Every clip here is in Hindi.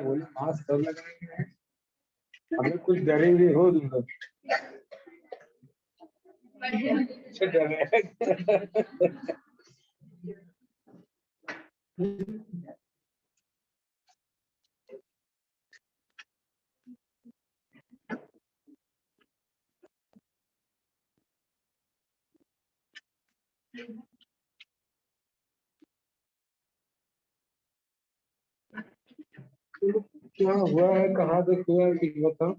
बोले मास्क सब लगाएंगे, हमें कुछ डरेंगे हो तुम लोग। क्या हुआ है, कहाँ से हुआ है, कुछ बताओ।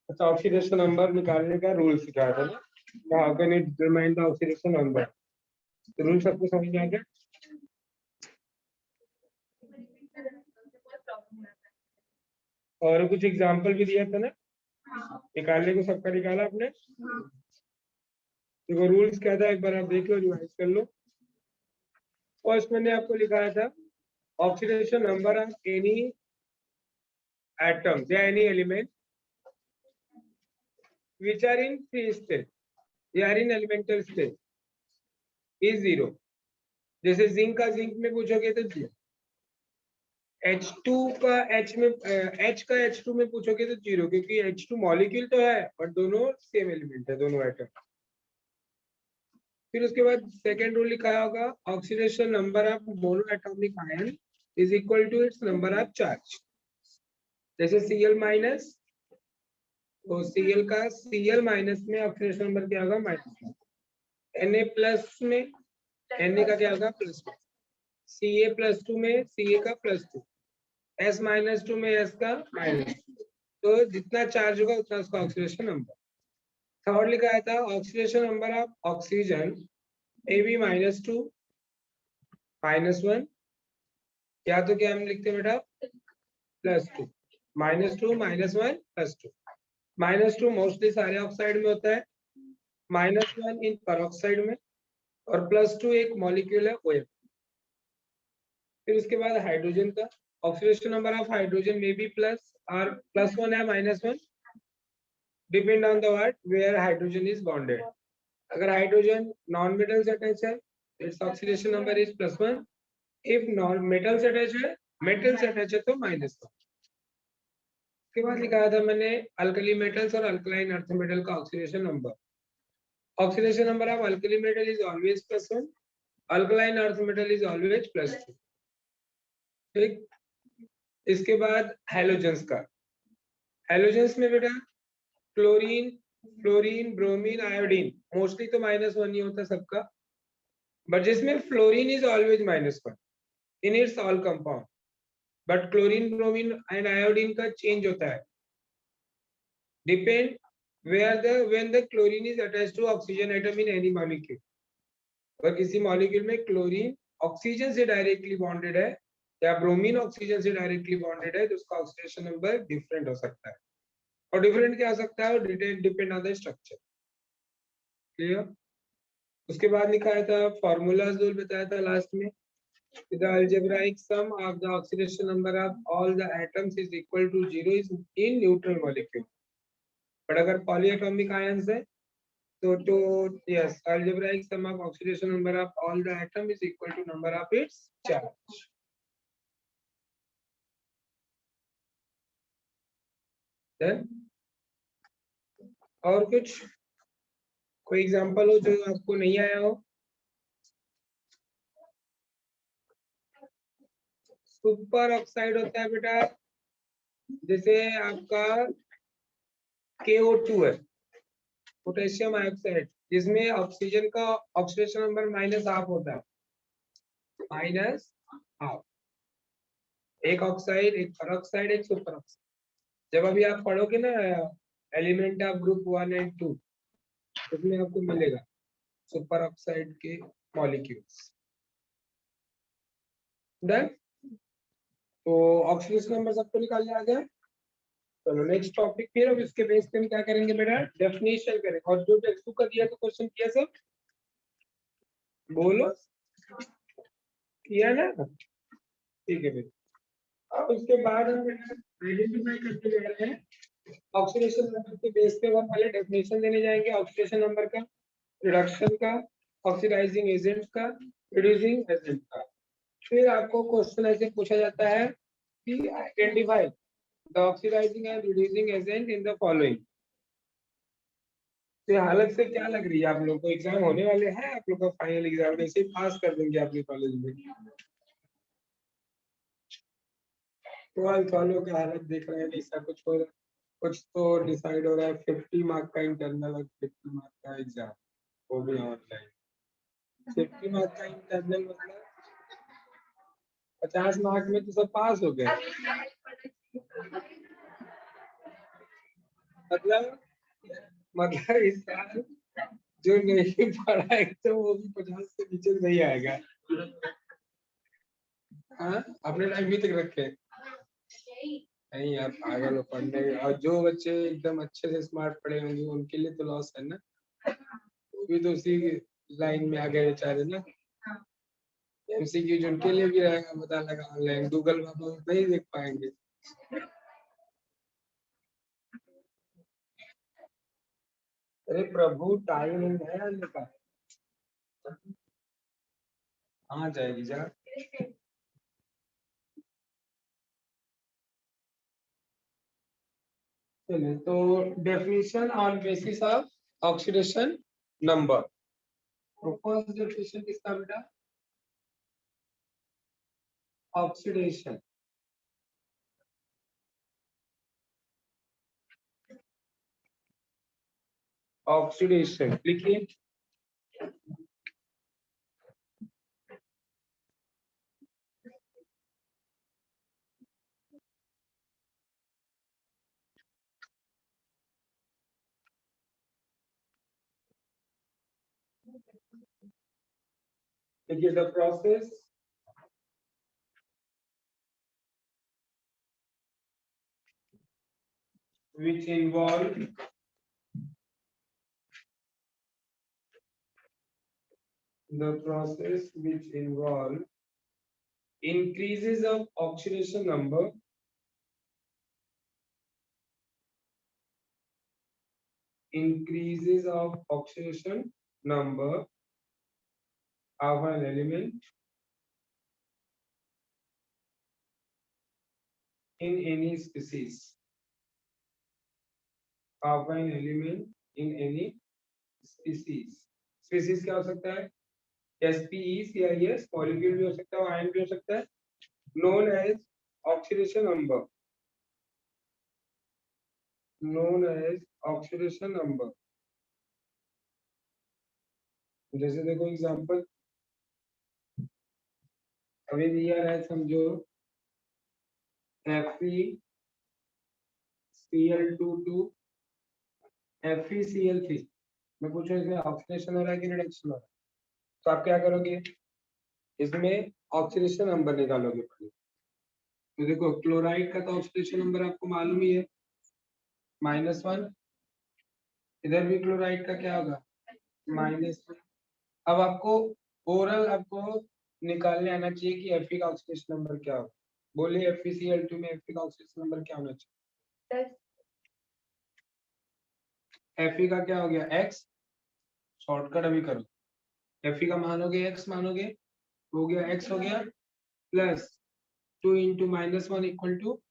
अच्छा, ऑक्सीडेशन नंबर निकालने का रूल सिखाया था ना, how can it determine the oxidation number. Rule सबको समझ में आ गया? और कुछ एग्जांपल भी दिया था ना निकालने को, सबका निकाला आपने? देखो रूल्स क्या था, एक बार आप देख लो, रिवाइज कर लो। फर्स्ट मैंने आपको लिखाया था oxidation number of any atoms या any element which are in free state या in elemental state is 0। जैसे जिंक का जिंक में पूछोगे तो 0, H2 का H में H का H2 में पूछोगे तो 0, क्योंकि H2 मॉलिक्यूल तो है बट दोनों सेम एलिमेंट है, दोनों एटम। फिर उसके बाद सेकेंड रूल लिखा होगा oxidation number of mono atomic ion is equal to its number of charge. जैसे Cl माइनस, तो Cl का Cl माइनस में ऑक्सीडेशन नंबर क्या होगा, माइनस। Na प्लस में Na का क्या होगा, प्लस। Ca प्लस 2 में Ca का प्लस 2, S माइनस 2 में S का माइनस। तो जितना चार्ज होगा उतना उसका ऑक्सीडेशन नंबर। थर्ड लिखा है था oxidation number of oxygen Ab minus 2 minus 1, या तो क्या हम लिखते हैं बेटा, plus 2 minus 2 minus 1 plus 2। Minus 2 mostly सारे ऑक्साइड में होता है, माइनस 1 इन पेरोक्साइड में, और प्लस 2 एक मॉलिक्यूल है OH। फिर उसके बाद हाइड्रोजन का ऑक्सीडेशन नंबर ऑफ हाइड्रोजन में भी प्लस और प्लस 1 है minus 1, depend on the word where hydrogen is bonded. अगर हाइड्रोजन नॉन मेटल से अटैच है its oxidation number is +1, if non metal से अटैच है, मेटल से अटैच है तो -1। उसके बाद लिखा था मैंने अल्कली मेटल्स और अल्कलाइन अर्थ मेटल का oxidation number. Oxidation number of alkali metal is always +1, alkaline earth metal is always +2। ठीक, इसके बाद हैलोजेंस का। हैलोजेंस में बेटा chlorine, fluorine, bromine, iodine, mostly तो -1 ही होता सबका, बट जिसमें fluorine is always -1 in its all compound, but chlorine, bromine and iodine का चेंज होता है, depend where the when the chlorine is attached to oxygen atom in any molecule. अगर किसी मॉलिक्यूल में क्लोरीन ऑक्सीजन से डायरेक्टली बॉन्डेड है या ब्रोमीन ऑक्सीजन से डायरेक्टली बॉन्डेड है तो उसका ऑक्सीडेशन नंबर डिफरेंट हो सकता है। और डिफरेंट क्या हो सकता है, depend on the structure. Clear? उसके बाद लिखा था फॉर्मूलाज जो बताया था लास्ट में, the algebraic sum of the oxidation number of all the atoms is equal to 0 is in neutral molecule। but अगर polyatomic ions है तो yes, algebraic sum of oxidation number of all the atom is equal to number of its charge। then और कुछ कोई एग्जांपल हो जो आपको नहीं आया हो? सुपर ऑक्साइड होता है बेटा, जैसे आपका KO2 है, पोटेशियम आयोक्साइड, जिसमें ऑक्सीजन का ऑक्सीडेशन नंबर -1/2 होता है, -1/2। एक ऑक्साइड, एक पेरोक्साइड, एक सुपर ऑक्साइड। जब अभी आप पढ़ोगे ना एलिमेंट ऑफ ग्रुप 1 एंड 2, उसमें आपको मिलेगा सुपर ऑक्साइड के मॉलिक्यूल्स। डन? तो ऑक्सीडेशन नंबर सबको निकालने आ गया। चलो नेक्स्ट टॉपिक फिर अब इसके बेस पे हम क्या करेंगे बेटा, डेफिनेशन करेंगे। और जो टेक्स्ट बुक का दिया तो क्वेश्चन किया सब, बोलो किया ना, ठीक है बेटा। अब उसके बाद हम आइडेंटिफाई करते जा रहे हैं ऑक्सीडेशन नंबर के बेस पे। हम पहले डेफिनेशन देने जाएंगे ऑक्सीडेशन नंबर का, रिडक्शन का, ऑक्सीडाइजिंग एजेंट का, रिड्यूसिंग एजेंट का। फिर आपको क्वेश्चन ऐसे पूछा जाता है कि identify the oxidising and reducing agent in the following. तो हालत से क्या लग रही है आप लोग को, एग्जाम होने वाले हैं आप लोग का, फाइनल एग्जाम ऐसे पास कर देंगे अपने कॉलेज में। 12 वालों का हालत देख रहे हैं, ऐसा कुछ हो रहा है, कुछ तो डिसाइड हो रहा है। 50 मार्क का इंटरनल और 50 मार्क का एग्जाम, वो भी ऑनलाइन। 50 मार्क का इंटरनल मतलब 50 मार्क में तो सब पास हो गए। मतलब इस साल जो नहीं पढ़ा है तो वो भी 50 से नीचे नहीं आएगा। हाँ, अपने टाइम भी तक रखे नहीं यार, पागल हो पढ़ने। और जो बच्चे एकदम अच्छे से स्मार्ट पढ़े होंगे उनके लिए तो लॉस है ना, वो भी तो उसी लाइन में आ गए बेचारे ना। एमसीक्यू जिनके लिए भी रहेगा पता लगा ऑनलाइन, गूगल बाबा नहीं देख पाएंगे। अरे प्रभु, टाइम है आने का, कहाँ जाएगी जा। चलिए, तो definition on basis of oxidation number. First definition किसका बेटा, ऑक्सीडेशन। ऑक्सीडेशन लिखिए। देखिए, the process which involve increases of oxidation number of an element in any species, of an element in any species। Species क्या हो सकता है, एसपीई, सीआईएस, मॉलिक्यूल भी हो सकता है, आयन भी हो सकता है। known as oxidation number, known as oxidation number। जैसे देखो एग्जांपल अभी दिया है, समझो FeCl22 FeCl3। मैं पूछूं इसमें ऑक्सीडेशन हो रहा है कि रिडक्शन हो रहा है, तो आप क्या करोगे, इसमें ऑक्सीडेशन नंबर निकालोगे पहले। तो देखो क्लोराइड का तो ऑक्सीडेशन नंबर आपको मालूम ही है, -1। इधर भी क्लोराइड का क्या होगा, -1। अब आपको ओरल आपको निकालने आना चाहिए कि Fe का ऑक्सीडेशन नंबर क्या होगा। बोलिए FeCl2 में Fe का ऑक्सीडेशन नंबर क्या होना चाहिए। Fe का क्या हो गया, x। शॉर्टकट अभी करो, Fe का मानोगे x, मानोगे हो गया x, हो गया प्लस 2 इंटू -1 इक्वल टू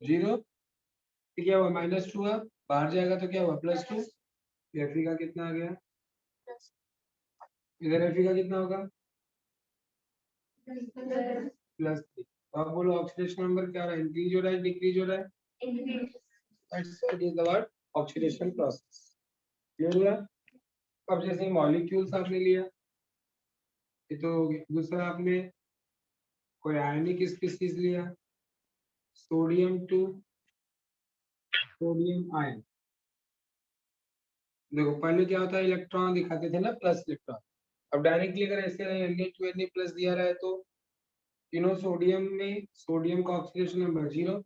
0। क्या हुआ, -2 हुआ, बाहर जाएगा तो क्या हुआ, +2। Fe का कितना आ गया, इधर Fe का कितना होगा, +3। तो आप बोलो ऑक्सीडेशन नंबर क्या हो रहा है, इंक्रीज हो रहा है, डिक्रीज हो रहा है, that's it is the word oxidation process. Clear हुआ। अब जैसे मॉलिक्यूल्स आपने लिया, ये तो दूसरा आपने कोई आयनिक स्पीसीज लिया, सोडियम 2 सोडियम आयन। देखो पहले क्या होता है, इलेक्ट्रॉन दिखाते थे ना, प्लस इलेक्ट्रॉन। अब डायरेक्टली अगर ऐसे Na2Na+ दिया रहा है तो सोडियम में सोडियम का ऑक्सीडेशन नंबर 0,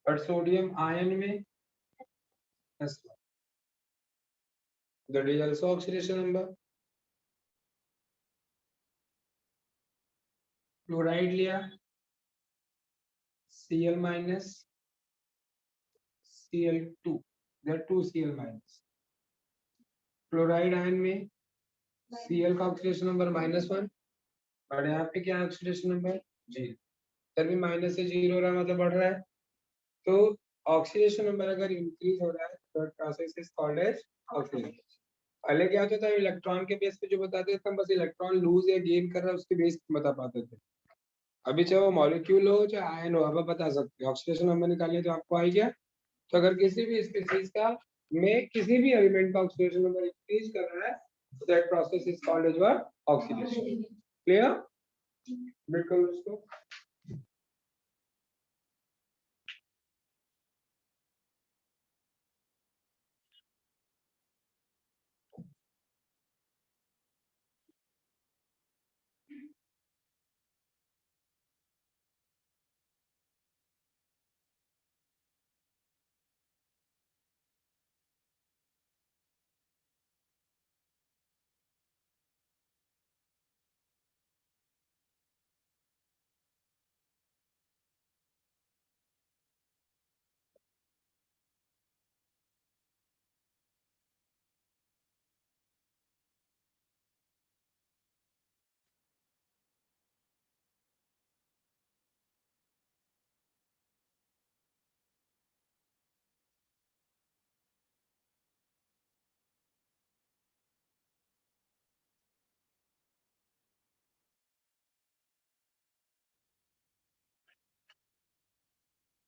और सोडियम आयन में S1, that is also oxidation number. Chloride लिया Cl minus Cl2, that 2Cl minus. Chloride ion में Cl का ऑक्सीडेशन नंबर -1 और यहाँ पे क्या ऑक्सीडेशन नंबर 0, तभी माइनस से 0 हो रहा है मतलब बढ़ रहा है। तो ऑक्सीडेशन नंबर अगर इंक्रीज हो रहा है तो process is called as oxidation. पहले क्या होता था, इलेक्ट्रॉन के बेस पे जो बताते थे हम बस इलेक्ट्रॉन लूज या गेन कर रहा है उसके बेस पे बता पाते थे। अभी चाहे वो मॉलिक्यूल हो चाहे आयन हो, अब आप बता सकते हैं ऑक्सीडेशन नंबर निकालिए तो आपको आई गया। तो अगर किसी भी स्पीशीज का में किसी भी एलिमेंट का ऑक्सीडेशन नंबर इंक्रीज कर रहा है तो that process is called as what, oxidation. Clear? बिल्कुल उसको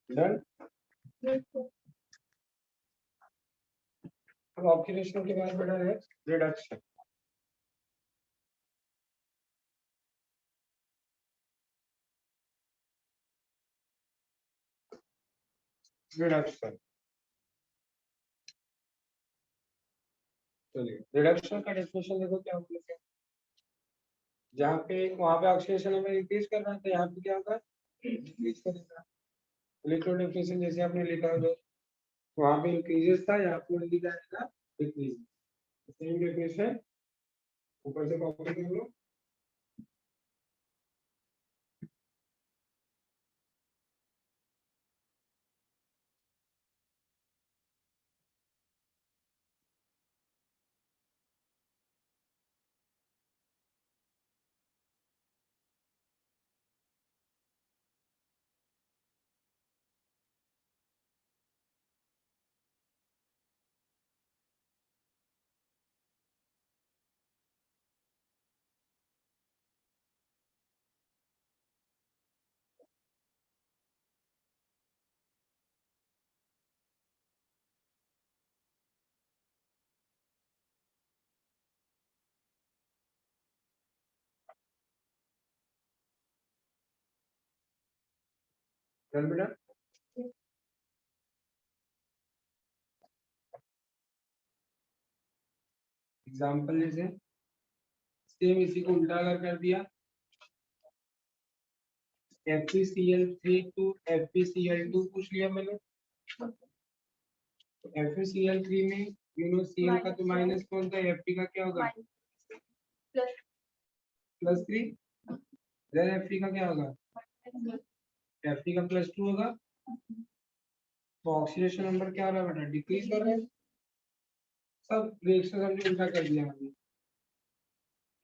डन। अब ऑक्सीडेशन के बाद बड़ा है रिडक्शन। रिडक्शन, चलिए रिडक्शन का डेफिनेशन देखो क्या होता है। जहाँ पे वहां पे ऑक्सीडेशन नंबर इंक्रीज कर रहा है तो यहाँ पे क्या होगा, डिक्रीज करेगा। इलेक्ट्रॉन डेफिनेशन जैसे आपने लिखा हो वहां पे इंक्रीजेस था, यहाँ पे लिखा जाएगा डिक्रीज। सेम डेफिनेशन ऊपर से कॉपी कर लो। चल बेटा, एग्जाम्पल जैसे सेम इसी को उल्टा अगर कर दिया FeCl3 टू FeCl2 पूछ लिया मैंने। FeCl3 में Cl का तो माइनस कौन था, Fe का क्या होगा +3, देन Fe का क्या होगा, Fe का +2 होगा। तो ऑक्सीडेशन नंबर क्या हो रहा है बेटा, डिक्रीज कर रहा है। सब रिएक्शन हमने उल्टा कर दिया हमने।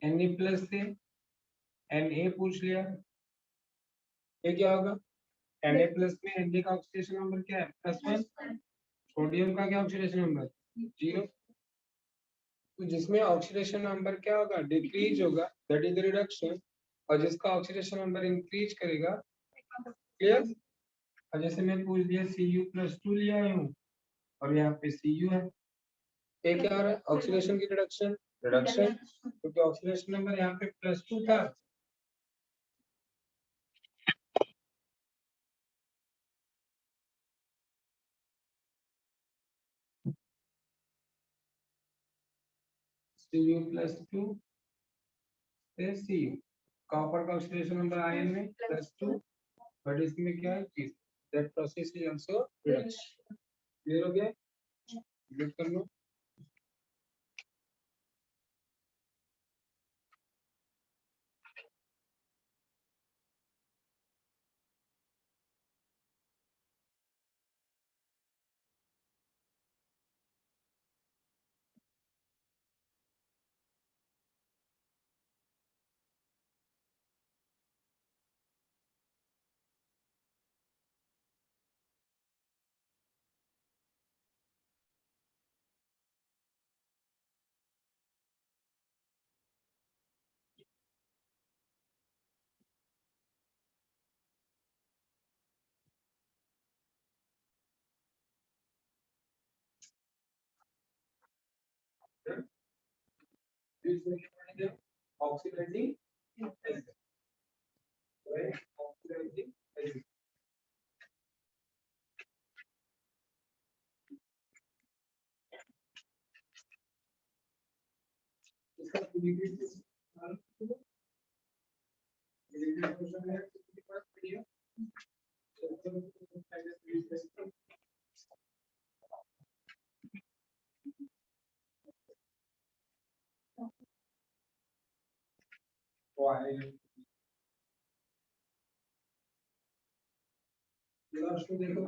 Na+ से Na पूछ लिया, ये क्या होगा, Na+ में Na का ऑक्सीडेशन नंबर क्या है +1, सोडियम का क्या ऑक्सीडेशन नंबर 0। तो जिसमें ऑक्सीडेशन नंबर क्या होगा, डिक्रीज होगा, दैट इज रिडक्शन। और जिसका ऑक्सीडेशन नंबर इंक्रीज करेगा, क्लियर। और जैसे मैं पूछ दिया Cu+2 लिया हूँ और यहाँ पे Cu है, ये क्या हो रहा है, ऑक्सीडेशन की रिडक्शन, रिडक्शन क्योंकि ऑक्सीडेशन नंबर यहाँ पे +2 था। Cu+2 से Cu, कॉपर का ऑक्सीडेशन नंबर आयन में +2, बट इसमें क्या है चीज, that process is also reduction. Clear हो गया? Delete कर लो. This will be the oxidizing agent. Right? Oxidizing agent. इसका degree is degree portion है 65 बढ़िया. Why? लास्ट में देखो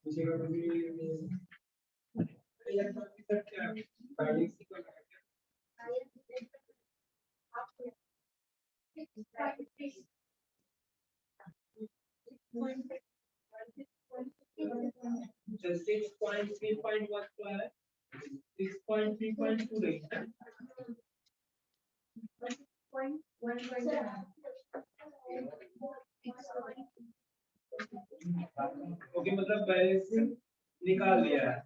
मुझे कभी यार बाकी सब क्या गाड़ी सी को just 6.3.1 तो है 6.3.2 रही है ओके मतलब बैलेंसिंग निकाल लिया है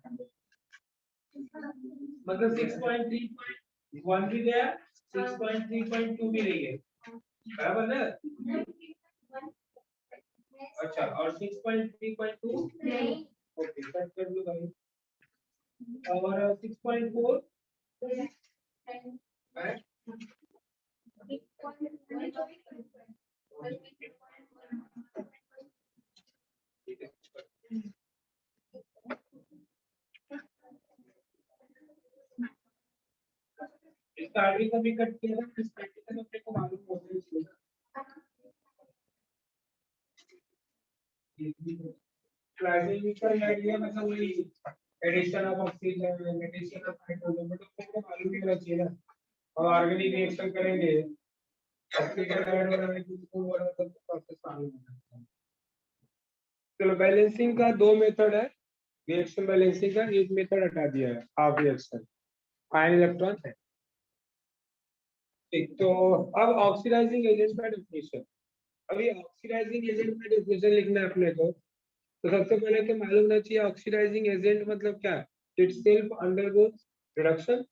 मतलब 6.3.1 भी गया 6.3.2 भी रही है बराबर ना अच्छा और 6.3.2 नहीं ओके कट कर दो भाई और 6.4 है ठीक है स्टार्टिंग का भी कट किया था स्टार्टिंग का अपने को मालूम होता है क्लासिफिकेशन आइडिया मतलब वही addition of oxygen addition of hydrogen but उसको मालूम नहीं होना चाहिए ना और ऑर्गेनिक रिएक्शन करेंगे ऑक्सीजन ऐड हो रहा है किसको हो रहा है सब प्रोसेस मालूम होना चाहिए चलो बैलेंसिंग का दो मेथड है रिएक्शन बैलेंसिंग का एक मेथड हटा दिया है हाफ रिएक्शन आयन इलेक्ट्रॉन है ठीक तो अब ऑक्सीडाइजिंग एजेंट का डेफिनेशन अभी ऑक्सीडाइजिंग एजेंट का डेफिनेशन लिखना है अपने को तो सबसे पहले तो मालूम होना चाहिए ऑक्सीडाइजिंग एजेंट मतलब क्या इट सेल्फ अंडरगोस रिडक्शन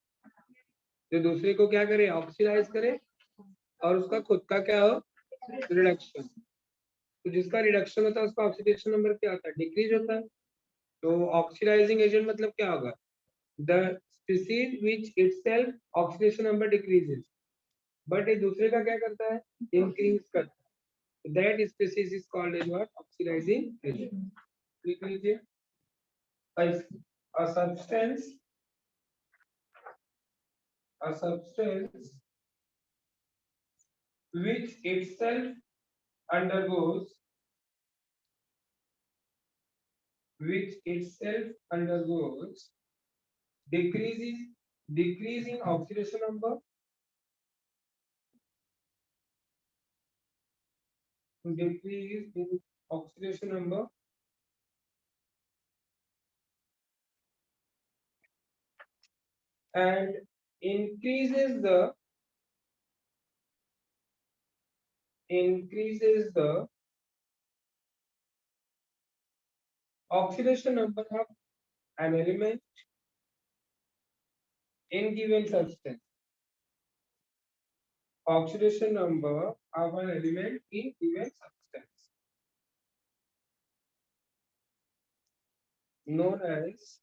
जो दूसरे को क्या करे ऑक्सीडाइज करे और उसका खुद का क्या हो रिडक्शन तो जिसका रिडक्शन होता है उसका ऑक्सीडेशन नंबर क्या होता है डिक्रीज होता है तो ऑक्सीडाइजिंग एजेंट मतलब क्या होगा the species which itself oxidation number decreases but ये दूसरे का क्या करता है इंक्रीज करता है that species is called as what oxidising agent लिख लीजिए a substance which itself undergoes decreasing oxidation number decrease in oxidation number and increases the oxidation number of an element in given substance. Oxidation number of an element in given substance known as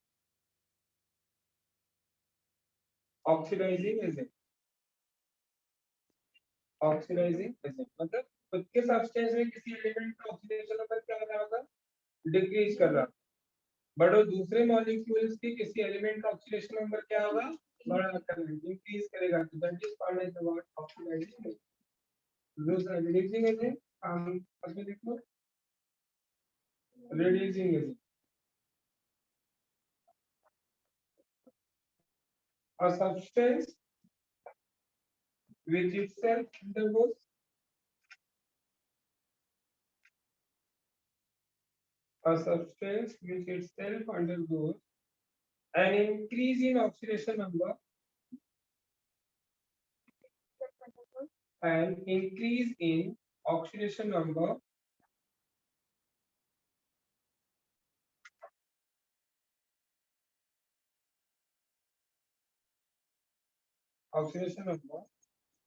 oxidising agent, oxidising agent मतलब खुद के सब्सटेंस में किसी एलिमेंट का ऑक्सीडेशन नंबर क्या हो रहा होगा, डिक्रीज कर रहा, बट वो दूसरे मॉलिक्यूल्स की किसी एलिमेंट का ऑक्सीडेशन नंबर क्या होगा, बढ़ा कर इंक्रीज करेगा, तो that is called as the word oxidising agent. Reducing agent हम इसमें देखो, reducing agent a substance which itself undergoes a substance which itself undergoes an increase in oxidation number, an increase in oxidation number oxidation number,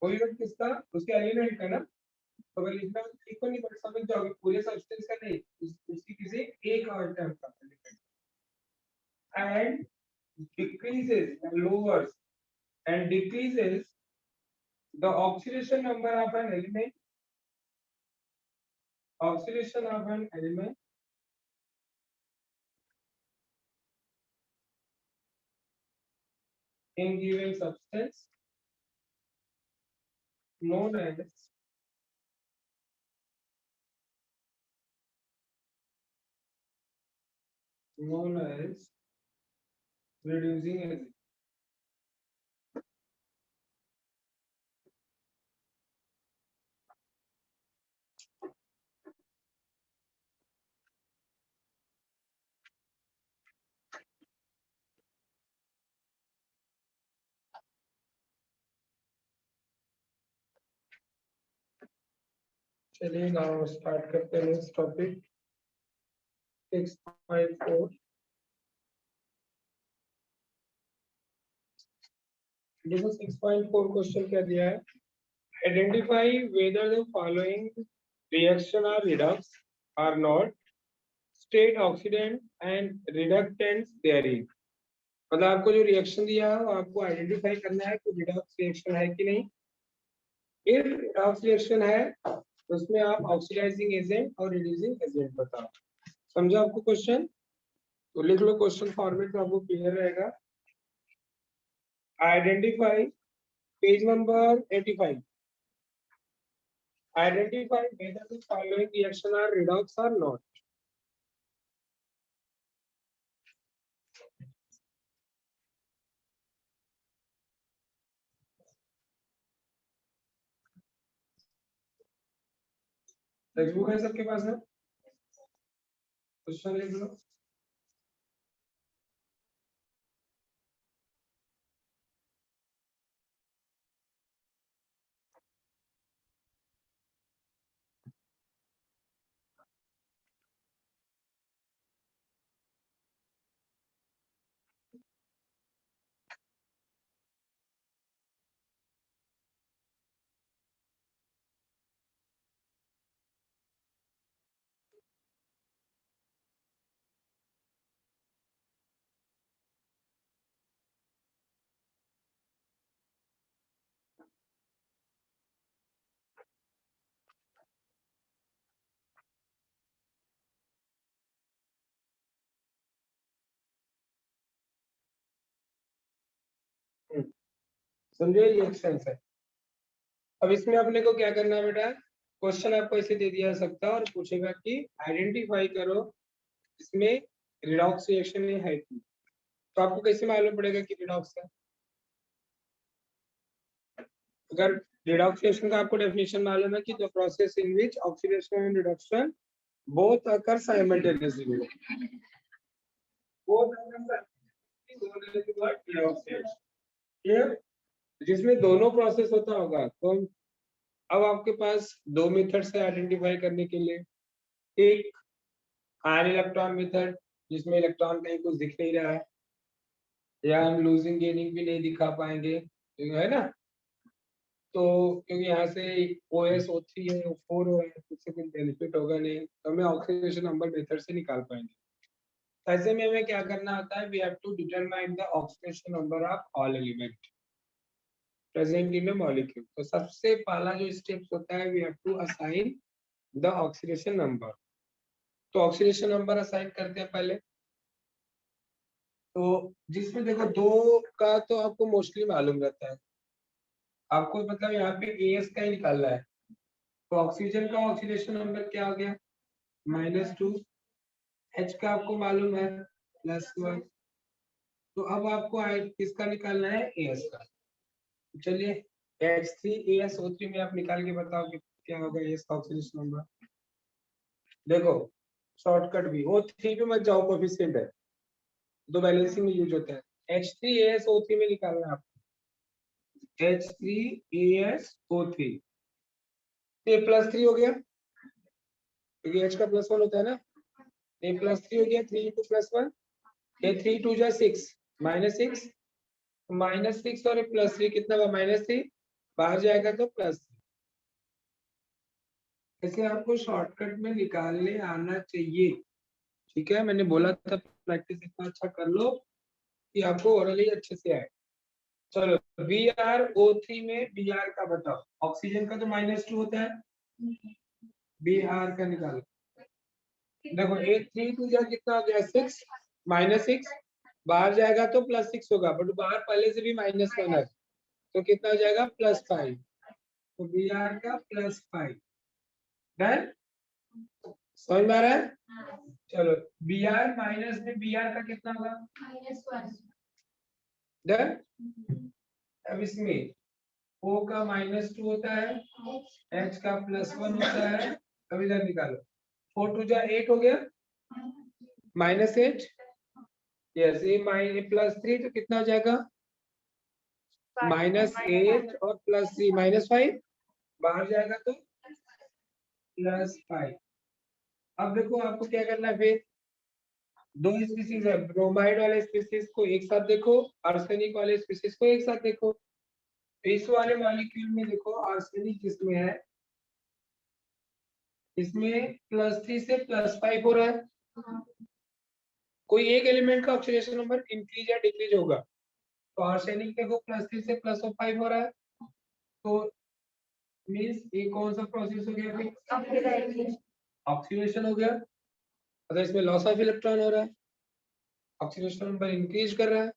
कोई भी किसका, उसके एलिमेंट का ना, तो अगर लिखना ठीक नहीं बट समझ जाओगे पूरे सब्सटेंस का नहीं, उसकी किसी एक आइटम का element, and decreases and lowers and decreases the oxidation number of an element, oxidation of an element in given substance known as reducing agent. चलिए नाउ स्टार्ट करते हैं नेक्स्ट टॉपिक 6.4। देखो 6.4 क्वेश्चन क्या दिया है, identify whether the following reaction are redox or not state oxidant and reductants therein, मतलब आपको जो रिएक्शन दिया है वो आपको आइडेंटिफाई करना है कि रिडक्स रिएक्शन है कि नहीं, इफ रिडक्स रिएक्शन है तो उसमें आप ऑक्सीडाइजिंग एजेंट और रिड्यूसिंग एजेंट बताओ। समझा आपको क्वेश्चन, तो लिख लो क्वेश्चन फॉर्मेट में, आपको क्लियर रहेगा। Identify, page number 85, identify whether the following reaction are redox or not. Textbook है सबके पास है, क्वेश्चन लिख लो। समझे, रिएक्शन है। अब इसमें अपने को क्या करना है बेटा, क्वेश्चन आपको ऐसे दे दिया सकता है और पूछेगा कि आइडेंटिफाई करो इसमें रिडॉक्स रिएक्शन है कि, तो आपको कैसे मालूम पड़ेगा कि रिडॉक्स है, अगर रिडॉक्स रिएक्शन का आपको डेफिनेशन मालूम है कि the process in which oxidation and reduction both occur simultaneously, both occur simultaneously, जिसमें दोनों प्रोसेस होता होगा। तो अब आपके पास दो मेथड से आइडेंटिफाई करने के लिए, एक आयन इलेक्ट्रॉन मेथड जिसमें इलेक्ट्रॉन कहीं कुछ दिख नहीं रहा है या हम लूजिंग गेनिंग भी नहीं दिखा पाएंगे, है ना, तो क्योंकि यहाँ से OS O3 है O4 है, उससे कुछ बेनिफिट होगा नहीं, तो हमें ऑक्सीडेशन नंबर मेथड से निकाल पाएंगे। ऐसे में हमें क्या करना होता है, we have to determine the oxidation number of all element. Present in the molecule. तो सबसे पहला जो स्टेप होता है, we have to assign the oxidation number. तो ऑक्सीडेशन नंबर असाइन करते हैं पहले। तो जिसमें देखो दो का तो आपको मोस्टली मालूम रहता है, आपको मतलब यहाँ पे एस का ही निकालना है। तो ऑक्सीजन का ऑक्सीडेशन नंबर क्या हो गया, -2। एच का आपको मालूम है, +1। तो अब आपको किसका निकालना है, एस का। चलिए H3AsO3 में आप निकाल के बताओ कि क्या होगा एस का ऑक्सीडेशन नंबर। देखो शॉर्टकट भी, O3 पे मत जाओ, कोफिशिएंट है, दो बैलेंसिंग में यूज होता है। H3AsO3 में निकालना है आपको, H3AsO3। ये +3 हो गया, क्योंकि H का +1 होता है ना। ये +3 हो गया, 3 × +1, ये 3 2 जा 6, -6, -6 और +3 कितना हुआ, -3, बाहर जाएगा तो +3। ऐसे आपको शॉर्टकट में निकालने आना चाहिए, ठीक है। मैंने बोला था प्रैक्टिस इतना अच्छा कर लो कि आपको ओरली अच्छे से आए। चलो BrO3 में Br का बताओ, ऑक्सीजन का तो -2 होता है, Br का निकालो। देखो 3 2 जा कितना हो गया, 6, -6, बाहर जाएगा तो +6 होगा, बट बाहर पहले से भी -1 है, तो कितना हो जाएगा, +5। तो Br का +5 डन, समझ में आ रहा है। चलो Br माइनस में Br का कितना होगा, -1 डन। अब इसमें O का -2 होता है, H का +1 होता है। अब इधर निकालो, 4 2 जा 8 हो गया, -8, यस, ये +3 तो कितना हो जाएगा, -8 और +3 -5, बाहर जाएगा तो +5। अब देखो आपको क्या करना है, फिर दो स्पीसीज है, ब्रोमाइड वाले स्पीसीज को एक साथ देखो, आर्सेनिक वाले स्पीसीज को एक साथ देखो। इस वाले मॉलिक्यूल में देखो आर्सेनिक जिसमें है, इसमें +3 से +5 हो रहा है। कोई एक एलिमेंट का ऑक्सीडेशन नंबर इंक्रीज या डिक्रीज होगा, तो आर्सेनिक देखो +3 से +5 हो रहा है, तो मींस ये कौन सा प्रोसेस हो गया, फिर ऑक्सीडेशन हो गया। अगर इसमें लॉस ऑफ इलेक्ट्रॉन हो रहा है, ऑक्सीडेशन नंबर इंक्रीज कर रहा है।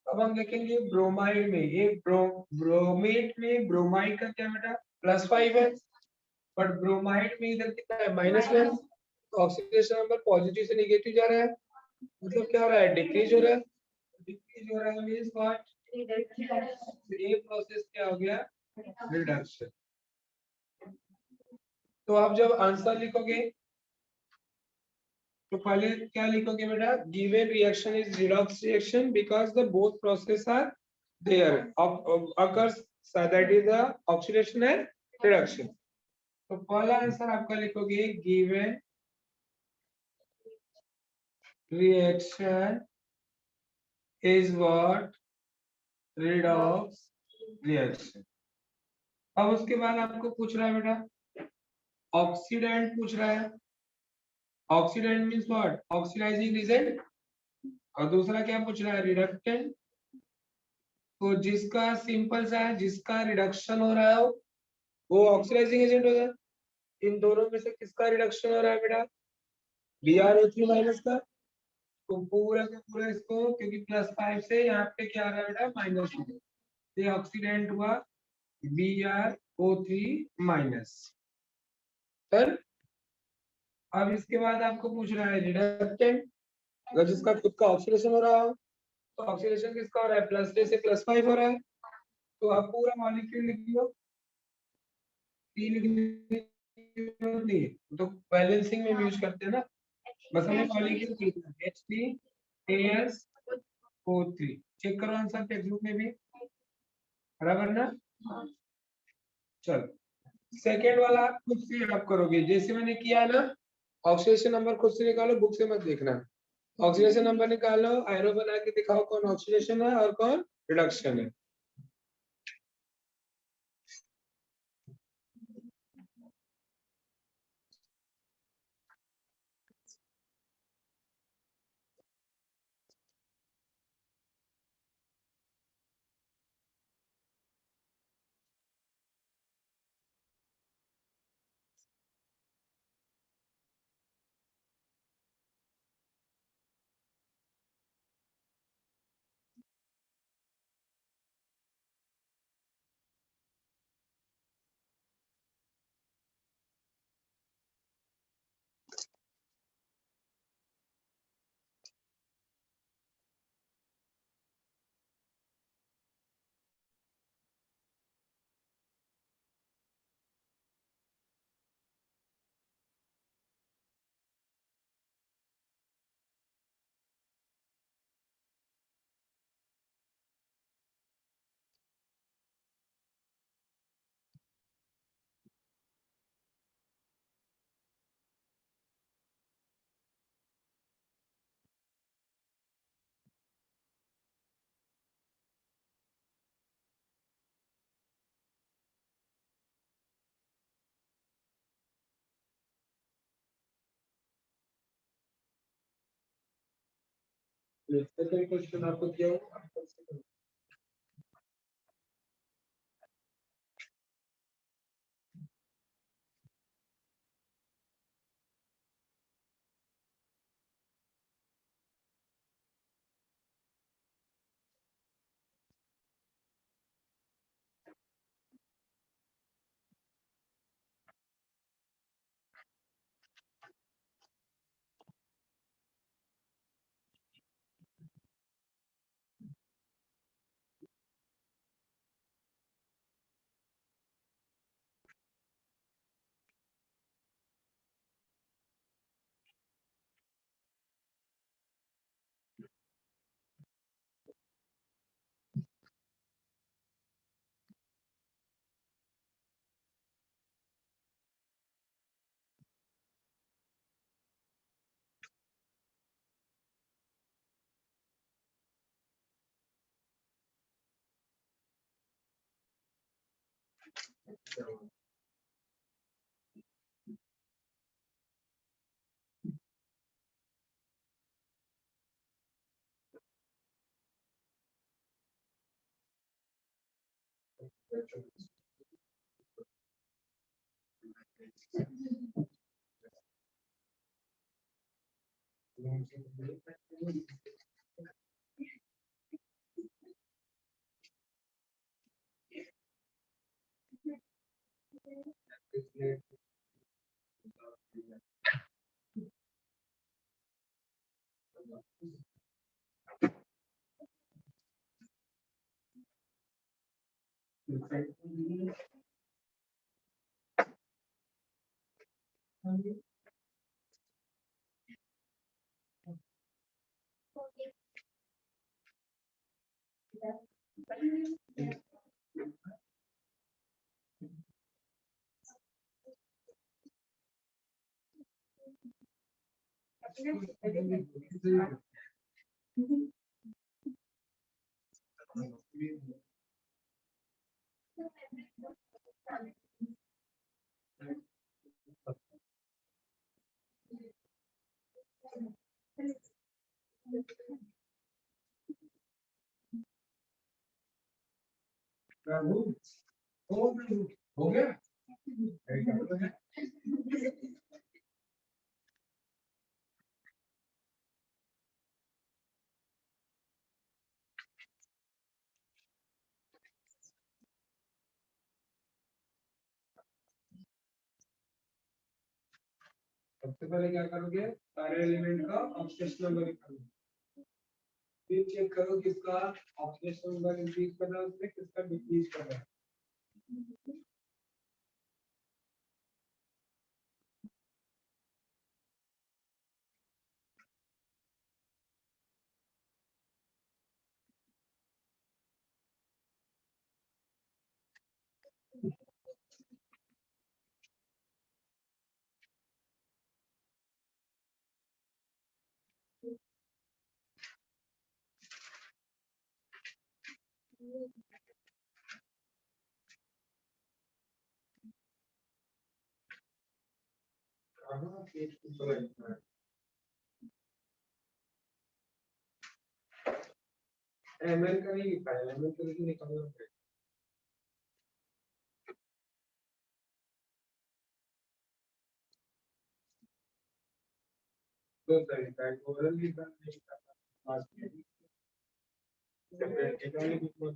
अब हम देखेंगे ब्रोमाइड में, ये ब्रोमेट में ब्रोमाइड का क्या बेटा, +5 है, बट ब्रोमाइड में इधर कितना है, -1। तो ऑक्सीडेशन नंबर पॉजिटिव से नेगेटिव जा रहा है, मतलब क्या हो रहा है, डिक्रीज हो रहा है। डिक्रीज हो रहा है मींस व्हाट, ये प्रोसेस क्या हो गया, रिडक्शन। तो आप जब आंसर लिखोगे तो पहले क्या लिखोगे बेटा, given reaction is redox reaction because the both process are there occurs, so that is the oxidation and reduction। तो पहला आंसर आपका लिखोगे, given reaction is what, redox reaction. अब उसके बाद आपको पूछ रहा है बेटा, ऑक्सीडेंट पूछ रहा है। Oxidant means what, oxidising agent. और दूसरा क्या पूछ रहा है, रिडक्टेंट। तो जिसका सिंपल सा है, जिसका रिडक्शन हो रहा है वो ऑक्सीडाइजिंग एजेंट होगा। इन दोनों में से किसका रिडक्शन हो रहा है बेटा, BrO3 माइनस का। तो पूरा का पूरा इसको, क्योंकि +5 से यहाँ पे क्या आ रहा है बेटा, -2, ये ऑक्सीडेंट हुआ BrO3 माइनस। पर अब इसके बाद आपको पूछ रहा है रिडक्टेंट, अगर जिसका खुद का ऑक्सीडेशन हो रहा हो, तो ऑक्सीडेशन किसका हो रहा है, +3 से +5 हो रहा है। तो आप पूरा मॉलिक्यूल लिख लो, नहीं तो बैलेंसिंग में यूज करते हैं ना, बस हमें मॉलिक्यूल लिखना है, H3AsO3। चेक करो आंसर टेक्स्ट बुक में भी, बराबर ना। चलो सेकेंड वाला आप खुद से आप करोगे, जैसे मैंने किया ना, ऑक्सीडेशन नंबर खुद से निकालो, बुक से मत देखना। ऑक्सीडेशन नंबर निकालो, एरो बना के दिखाओ कौन ऑक्सीडेशन है और कौन रिडक्शन है। सेकंड क्वेश्चन आपको क्या हो हो गया सबसे पहले क्या करोगे सारे एलिमेंट का ऑक्सीडेशन नंबर निकालोगे फिर चेक करो किसका ऑक्सीडेशन नंबर इंक्रीज कर रहा है उसमें किसका डिक्रीज कर रहा है एमएल का नहीं लिखा है एमएल का लेकिन निकालना पड़ेगा दो तरीका है ओरल लिखा नहीं लिखा पास में सेपरेट एक और लिखो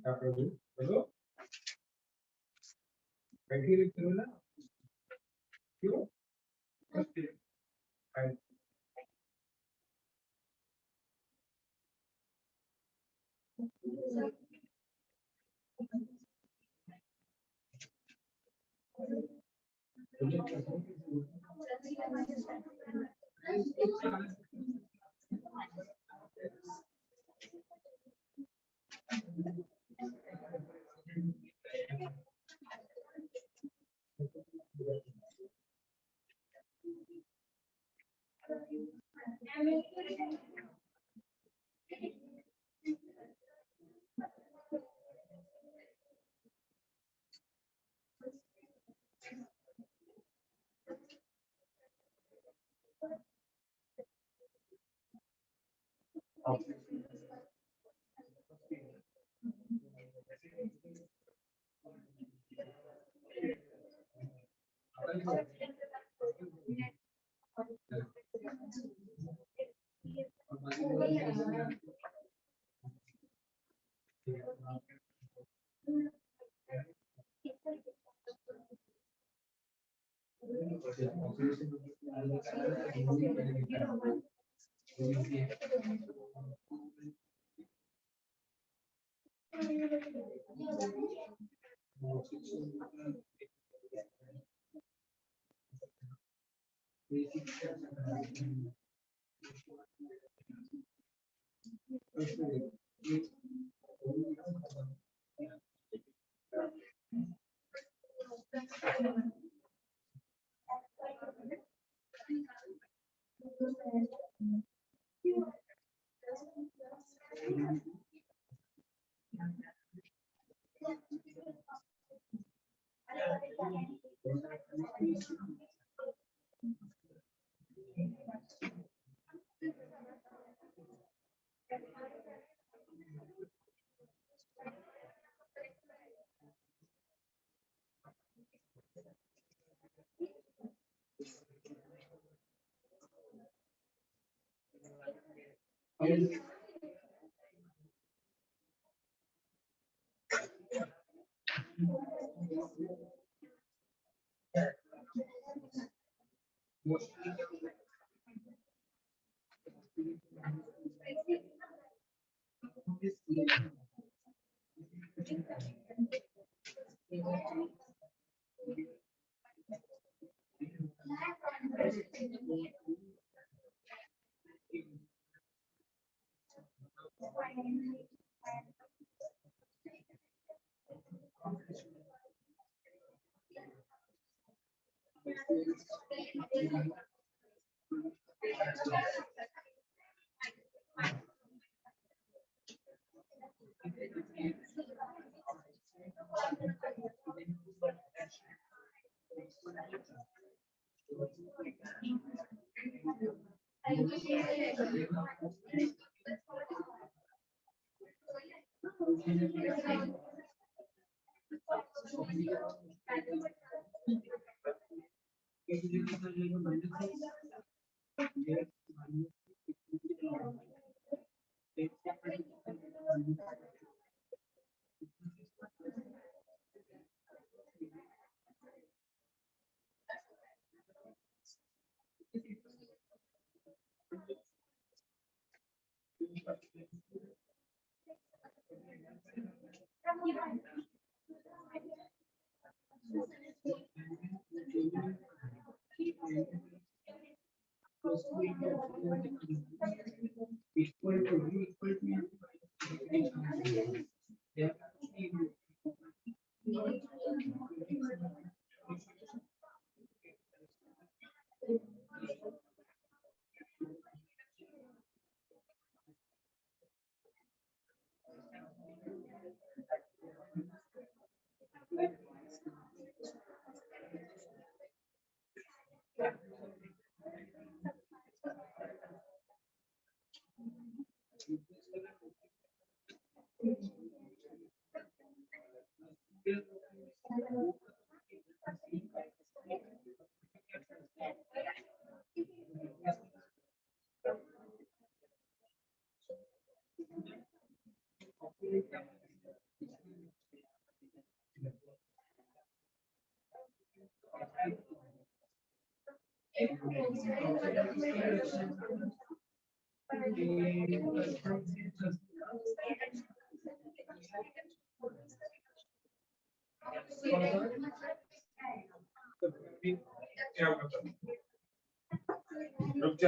क्या करोगे बोलो बैठिए लिखते हो ना क्यों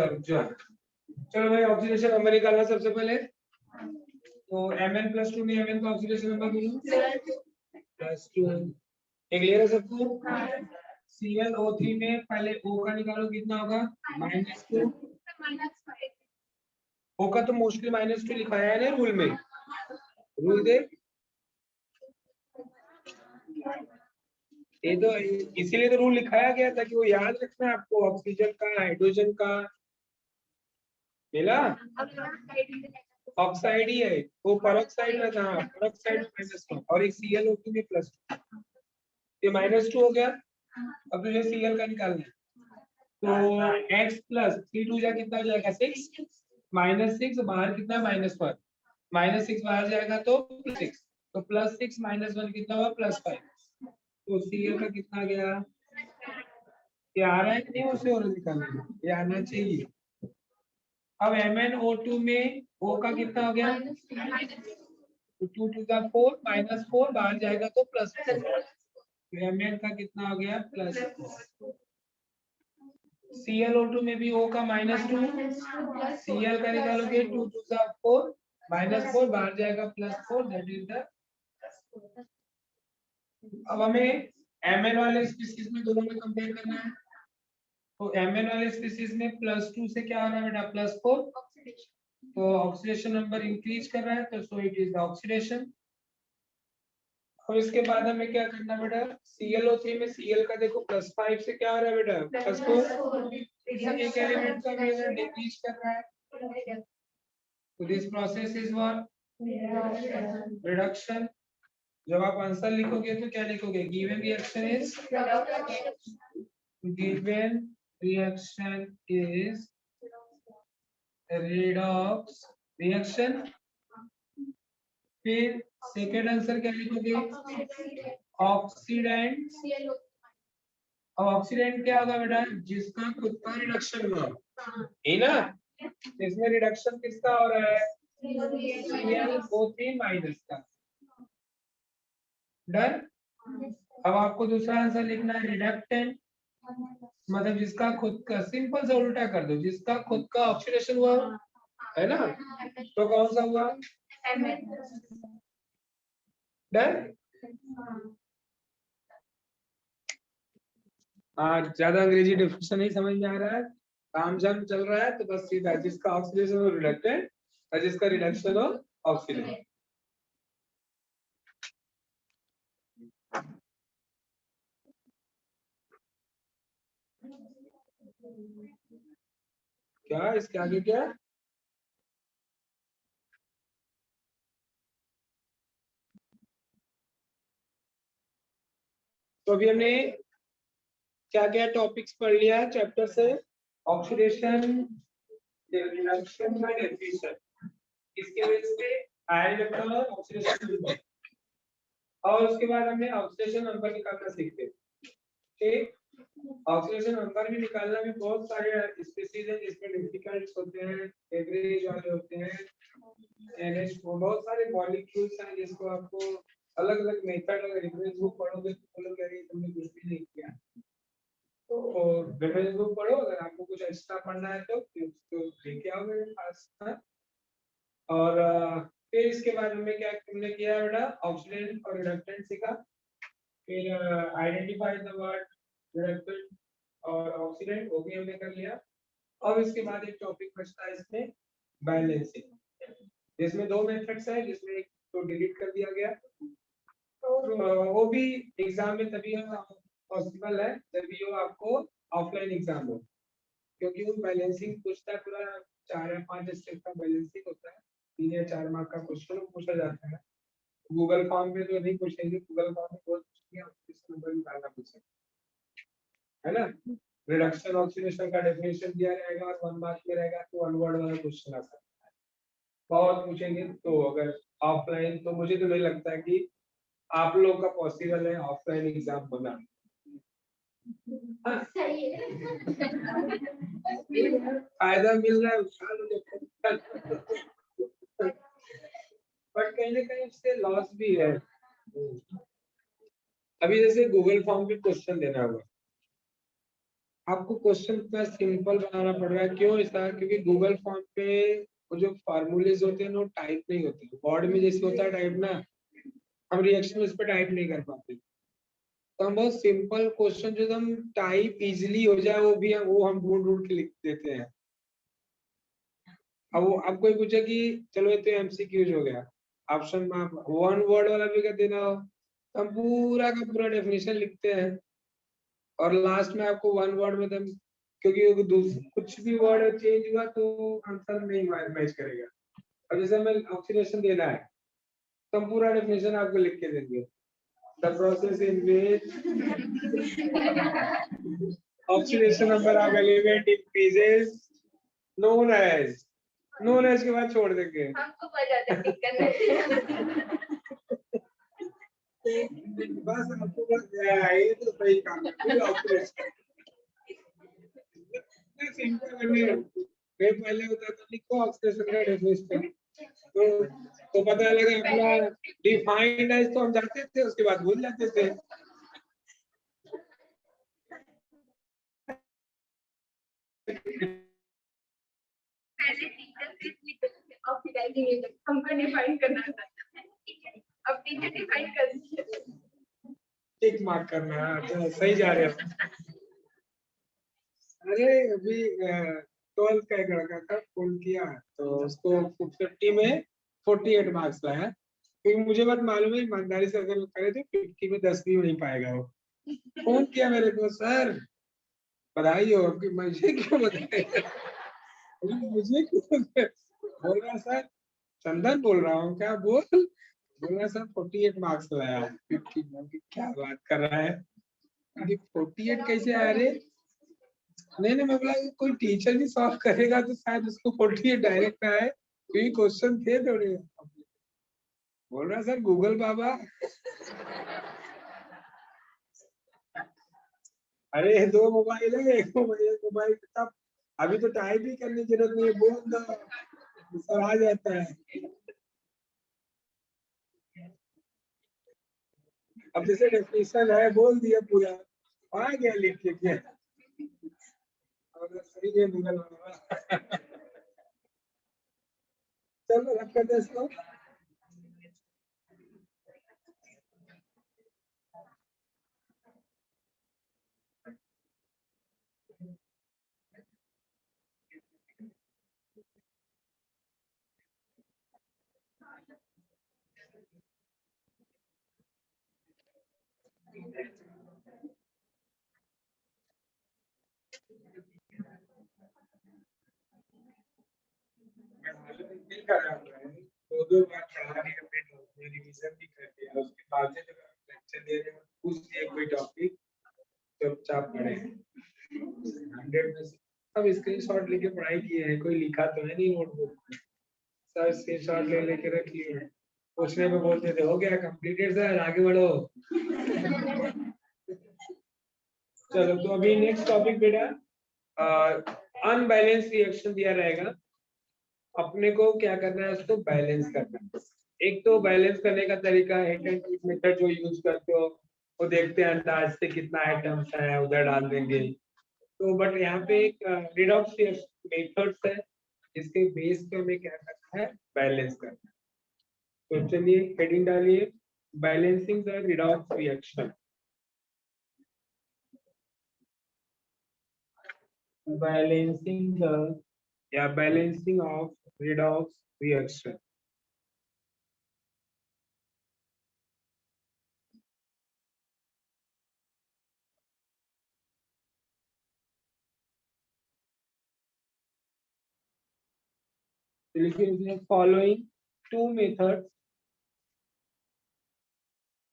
रुक जा चलो भाई ऑक्सीडेशन नंबर निकालना सबसे पहले तो Mn+2 में Mn का ऑक्सीडेशन नंबर +2 एक क्लियर है सबको ClO3 में पहले O का निकालो कितना होगा -2 O का तो मोस्टली -2 लिखाया है ना रूल में रूल दे ये तो इसीलिए तो रूल लिखाया गया था कि वो याद रखना है आपको ऑक्सीजन का हाइड्रोजन का मिला ऑक्साइड ही है वो पेरोक्साइड रहता है पेरोक्साइड -1 और एक ClO2 में +2 ये -2 हो गया अब तुझे सीएल का निकालना है, तो x प्लस 3 2 जा कितना हो जाएगा 6 -6 बाहर कितना -1 -6 बाहर जाएगा तो +6 तो +6 -1 कितना हुआ +5 तो सीएल का कितना आ गया ये आ रहा है कि नहीं उसे और निकालना ये आना चाहिए। अब MnO2 में O का कितना हो गया 2 2 का 4 -4 बाहर जाएगा तो +4 तो Mn का कितना हो गया +4 ClO2 में भी O का -2 Cl का निकालोगे 2 2 का 4 -4 बाहर जाएगा +4 दैट इज द। अब हमें Mn वाले स्पीशीज में दोनों में कंपेयर करना है तो Mn वाले स्पीशीज में +2 से क्या हो रहा है बेटा +4 तो ऑक्सीडेशन नंबर इंक्रीज कर रहा है तो so it is the oxidation. और इसके बाद हमें क्या करना बेटा ClO3 में Cl का देखो +5 से क्या हो रहा है बेटा +4 एक एलिमेंट का भी अगर डिक्रीज कर रहा है तो this process is what reduction. जब आप आंसर लिखोगे तो क्या लिखोगे given reaction is redox reaction. फिर सेकेंड आंसर क्या लिखोगे ऑक्सीडेंट। अब ऑक्सीडेंट क्या होगा बेटा जिसका खुद का रिडक्शन हुआ है ना इसमें रिडक्शन किसका हो रहा है ClO3 माइनस का। डन। अब आपको दूसरा आंसर लिखना है रिडक्टेंट मतलब जिसका खुद का सिंपल से उल्टा कर दो जिसका खुद का ऑक्सीडेशन हुआ है ना तो कौन सा हुआ डन। ज्यादा अंग्रेजी डिफिनेशन नहीं समझ में आ रहा है काम जाम चल रहा है तो बस सीधा जिसका ऑक्सीडेशन हो रिडक्टेंट और जिसका रिडक्शन हो ऑक्सीडेंट। क्या इसके आगे क्या तो अभी हमने क्या क्या टॉपिक्स पढ़ लिया है चैप्टर से ऑक्सीडेशन रिडक्शन एंड एडिशन इसके वजह से आयन इलेक्ट्रॉन और ऑक्सीडेशन और उसके बाद हमने ऑक्सीडेशन नंबर निकालना सीखते ठीक। ऑक्सीडेशन नंबर भी निकालना भी बहुत सारे स्पीशीज है जिसमें डिफिकल्ट होते हैं एवरेज वाले होते हैं NH बहुत सारे मॉलिक्यूल्स हैं जिसको आपको अलग अलग मेथड अगर रेफरेंस बुक पढ़ोगे तो बोलोगे अरे तुमने कुछ भी नहीं किया तो रेफरेंस बुक पढ़ो अगर आपको कुछ एक्स्ट्रा पढ़ना है तो उसको लेके आओ मेरे पास और फिर इसके बाद हमने क्या हमने किया बेटा ऑक्सीडेंट और रिडक्टेंट सीखा फिर आइडेंटिफाई द वर्ड रिडक्टेंट और ऑक्सीडेंट वो भी हमने कर लिया। अब इसके बाद एक टॉपिक बचता है इसमें बैलेंसिंग जिसमें दो मेथड्स हैं जिसमें एक तो डिलीट कर दिया गया और वो भी एग्जाम में तभी पॉसिबल है जब वो आपको ऑफलाइन एग्जाम हो क्योंकि वो बैलेंसिंग पूछता है पूरा 4 या 5 स्टेप का बैलेंसिंग होता है 3 या 4 मार्क का क्वेश्चन पूछा जाता है। गूगल फॉर्म पे तो नहीं पूछेंगे गूगल फॉर्म में बहुत पूछेंगे नंबर निकालना पूछेंगे है ना। रिडक्शन ऑक्सीडेशन का डेफिनेशन दिया रहेगा और 1 मार्क में रहेगा तो 1 वर्ड वाला क्वेश्चन आ सकता है बहुत पूछेंगे तो अगर ऑफलाइन तो मुझे तो नहीं लगता कि आप लोग का पॉसिबल है ऑफलाइन एग्जाम होना। फायदा मिल रहा है उठा लो बट कहीं ना कहीं उससे लॉस भी है। अभी जैसे गूगल फॉर्म पे क्वेश्चन देना होगा आपको क्वेश्चन इतना सिंपल बनाना पड़ रहा है क्यों ऐसा क्योंकि गूगल फॉर्म पे वो जो फार्मूलेज होते हैं वो टाइप नहीं होते वर्ड में जैसे होता है टाइप ना हम रिएक्शन उस पर टाइप नहीं कर पाते तो हम बहुत सिंपल क्वेश्चन जो हम टाइप इजीली हो जाए वो भी वो हम ढूंढ ढूंढ के लिख देते हैं। अब वो अब कोई पूछे कि चलो ये तो एमसीक्यूज हो गया ऑप्शन में आप 1 वर्ड वाला भी कर देना हो तो हम पूरा का पूरा डेफिनेशन लिखते हैं और लास्ट में आपको 1 वर्ड में तुम क्योंकि कुछ भी वर्ड चेंज हुआ तो आंसर नहीं मैच करेगा। अब जैसे हमें ऑक्सीडेशन देना है तो हम पूरा डेफिनेशन आपको लिख के देंगे The process in which oxidation number of element increases known as के बाद छोड़ देंगे हमको मजा आता है टिक करने बस आपको बस ये तो सही काम है फिर ऑपरेशन सिंपल बने वे पहले होता था लिखो ऑक्सीडेशन का डेफिनेशन तो पता लगा अपना डिफाइंड है तो हम जानते थे उसके बाद भूल जाते थे पहले टीचर से ऑक्सीडाइजिंग एजेंट हमको डिफाइन करना था अब टीचर डिफाइन कर दीजिए टिक मार्क करना है अच्छा सही जा रहे हो अरे अभी 12th का एक लड़का था फोन किया तो उसको 50 में 48 मार्क्स लाया क्योंकि मुझे बात मालूम है ईमानदारी से अगर करे तो 50 में 10 भी नहीं पाएगा वो फोन किया मेरे को सर बधाई हो कि मुझे क्यों बधाई मुझे क्यों बोल रहा सर चंदन बोल रहा हूँ क्या बोल रहा सर 48 मार्क्स लाया 50 में क्या बात कर रहा है 48 कैसे आ रहे नहीं मैं बोला कोई टीचर भी सॉल्व करेगा तो शायद उसको 48 डायरेक्ट आए क्योंकि क्वेश्चन थे थोड़े बोल रहा सर गूगल बाबा अरे 2 मोबाइल है एक मोबाइल तब अभी तो टाइप भी करने की जरूरत नहीं है बोल दो सर आ जाता है अब जैसे डेफिनेशन है बोल दिया पूरा आ गया लिख के क्या सही है गूगल बाबा चलो रख कर दे इसको दो बार पढ़ा रही अपने रिवीजन भी कर दिया उसके बाद में जब लेक्चर दे रहे हैं पूछ दिए कोई टॉपिक चुपचाप पढ़े 100 में से सब स्क्रीनशॉट लेके पढ़ाई किए हैं कोई लिखा तो है नहीं नोटबुक सब स्क्रीनशॉट ले लेके रख लिए हैं पूछने में बोलते थे हो गया कंप्लीटेड सर आगे बढ़ो चलो तो अभी नेक्स्ट टॉपिक बेटा अनबैलेंस रिएक्शन दिया रहेगा अपने को क्या करना है उसको बैलेंस करना है एक तो बैलेंस करने का तरीका हिट एंड ट्रिक मेथड जो यूज करते हो वो देखते हैं अंदाज से कितना आइटम्स है उधर डाल देंगे तो बट यहाँ पे एक रिडॉक्स मेथड्स है जिसके बेस पे हमें क्या करना है बैलेंस करना है तो चलिए हेडिंग डालिए balancing the redox reaction balancing of redox reaction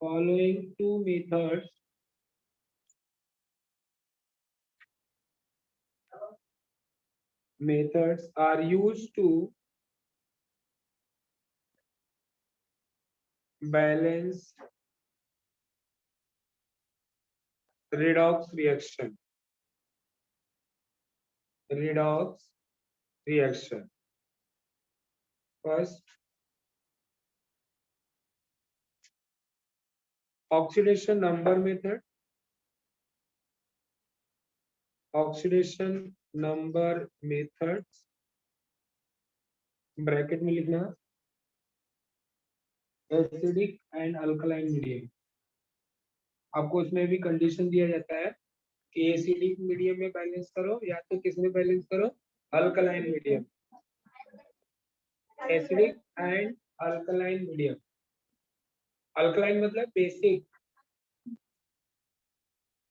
following two methods are used to balance redox reaction. First, oxidation number method. Oxidation number methods. Bracket में लिखना एसिडिक एंड अल्कलाइन मीडियम आपको उसमें भी कंडीशन दिया जाता है कि एसिडिक मीडियम में बैलेंस करो या तो किस में बैलेंस करो alkaline medium acidic and alkaline medium alkaline मतलब बेसिक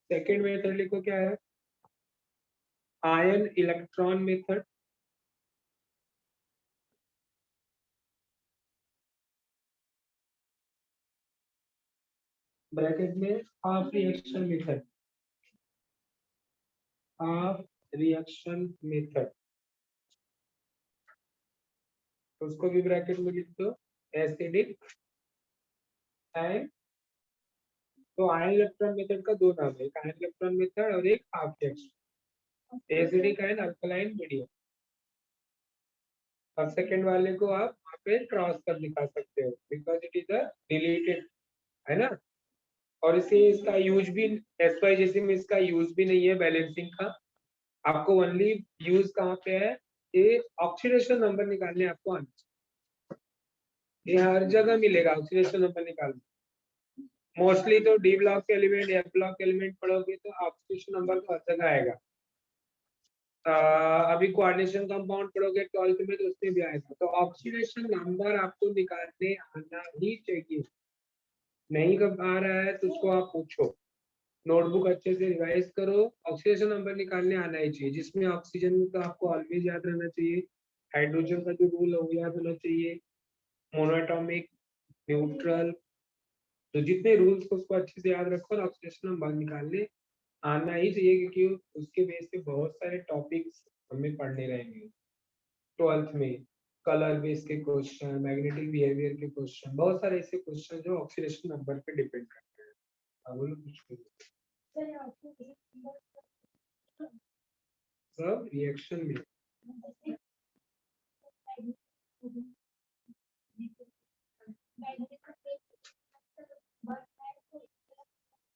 सेकेंड मेथड लिखो क्या है आयन इलेक्ट्रॉन मेथड ब्रैकेट में half reaction method, half reaction method, तो उसको भी ब्रैकेट में लिख दो, एसिडिक एंड, तो आयन इलेक्ट्रॉन मेथड का दो नाम है, एक आयन इलेक्ट्रॉन मेथड और एक half reaction, acidic and alkaline medium. अब सेकंड वाले को आप वहाँ पे क्रॉस कर दिखा सकते हो because it is a deleted, है ना। और इसे इसका यूज भी एसवाईजेसी में इसका यूज भी नहीं है बैलेंसिंग का, आपको ओनली यूज कहाँ पे है, ये ऑक्सीडेशन नंबर निकालने आपको आना चाहिए, ये हर जगह मिलेगा ऑक्सीडेशन नंबर निकालने। मोस्टली तो D block element, F block element पढ़ोगे तो ऑक्सीडेशन नंबर तो हर जगह आएगा। अभी कोऑर्डिनेशन कंपाउंड पढ़ोगे 12th में तो उसमें भी आएगा, तो ऑक्सीडेशन नंबर आपको निकालने आना ही चाहिए। नहीं कब आ रहा है तो उसको आप पूछो, नोटबुक अच्छे से रिवाइज करो, ऑक्सीडेशन नंबर निकालने आना ही चाहिए, जिसमें ऑक्सीजन का आपको ऑलवेज याद रहना चाहिए, हाइड्रोजन का जो रूल है वो याद होना चाहिए, मोनोएटॉमिक, न्यूट्रल, तो जितने रूल्स को उसको अच्छे से याद रखो और ऑक्सीडेशन नंबर निकालने आना ही चाहिए, क्योंकि उसके बेस पे बहुत सारे टॉपिक्स हमें पढ़ने रहेंगे 12th में, कलर बेस के क्वेश्चन, मैग्नेटिक बिहेवियर के क्वेश्चन, बहुत सारे ऐसे क्वेश्चन जो ऑक्सीडेशन नंबर पे डिपेंड करते हैं। हाँ, बोलो कुछ सब रिएक्शन में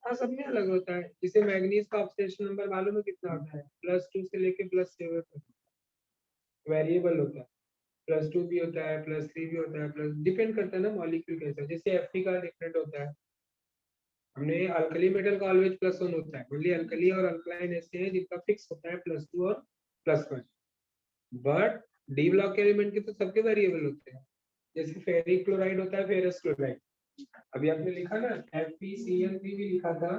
हाँ, सब में अलग होता है, जैसे मैग्नीज का ऑक्सीडेशन नंबर मालूम है कितना होता है, +2 से लेके +7 तक वेरिएबल होता है, +2 भी होता है, +3 भी होता है, प्लस डिपेंड करता है ना मॉलिक्यूल कैसा, जैसे Fe का डिफरेंट होता है, हमने अल्कली मेटल का ऑलवेज +1 होता है, ओनली अल्कली और अल्कलाइन ऐसे हैं जिनका फिक्स होता है +2 और +1, बट डी ब्लॉक एलिमेंट के तो सबके वेरिएबल होते हैं, जैसे फेरिक क्लोराइड होता है, फेरस क्लोराइड, अभी आपने लिखा ना FeCl3 भी लिखा था,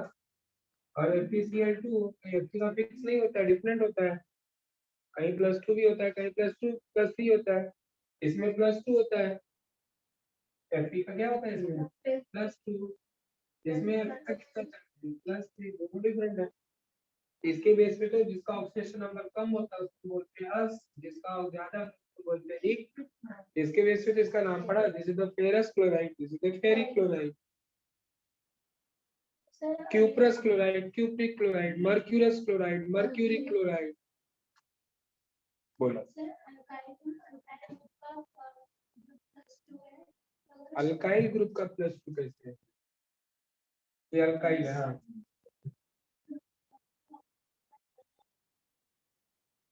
और FeCl2 Fe का फिक्स नहीं होता है, डिफरेंट होता है, कहीं +2 भी होता है, कहीं +2+3 होता है, इसमें +2 होता है, Fe का क्या होता है इसमें +2, इसमें Fe का कितना +3, दोनों डिफरेंट है। इसके बेस पे तो जिसका ऑक्सीडेशन नंबर कम होता है उसको बोलते हैं अस, जिसका ज्यादा उसको बोलते हैं इक, इसके बेस पे तो इसका नाम पड़ा, this is the ferrous chloride, this is the ferric chloride, cuprous chloride, cupric chloride, mercurous chloride, mercury chloride. बोलो अल्काइल ग्रुप का +2 कैसे है, ये अल्काइल है, हाँ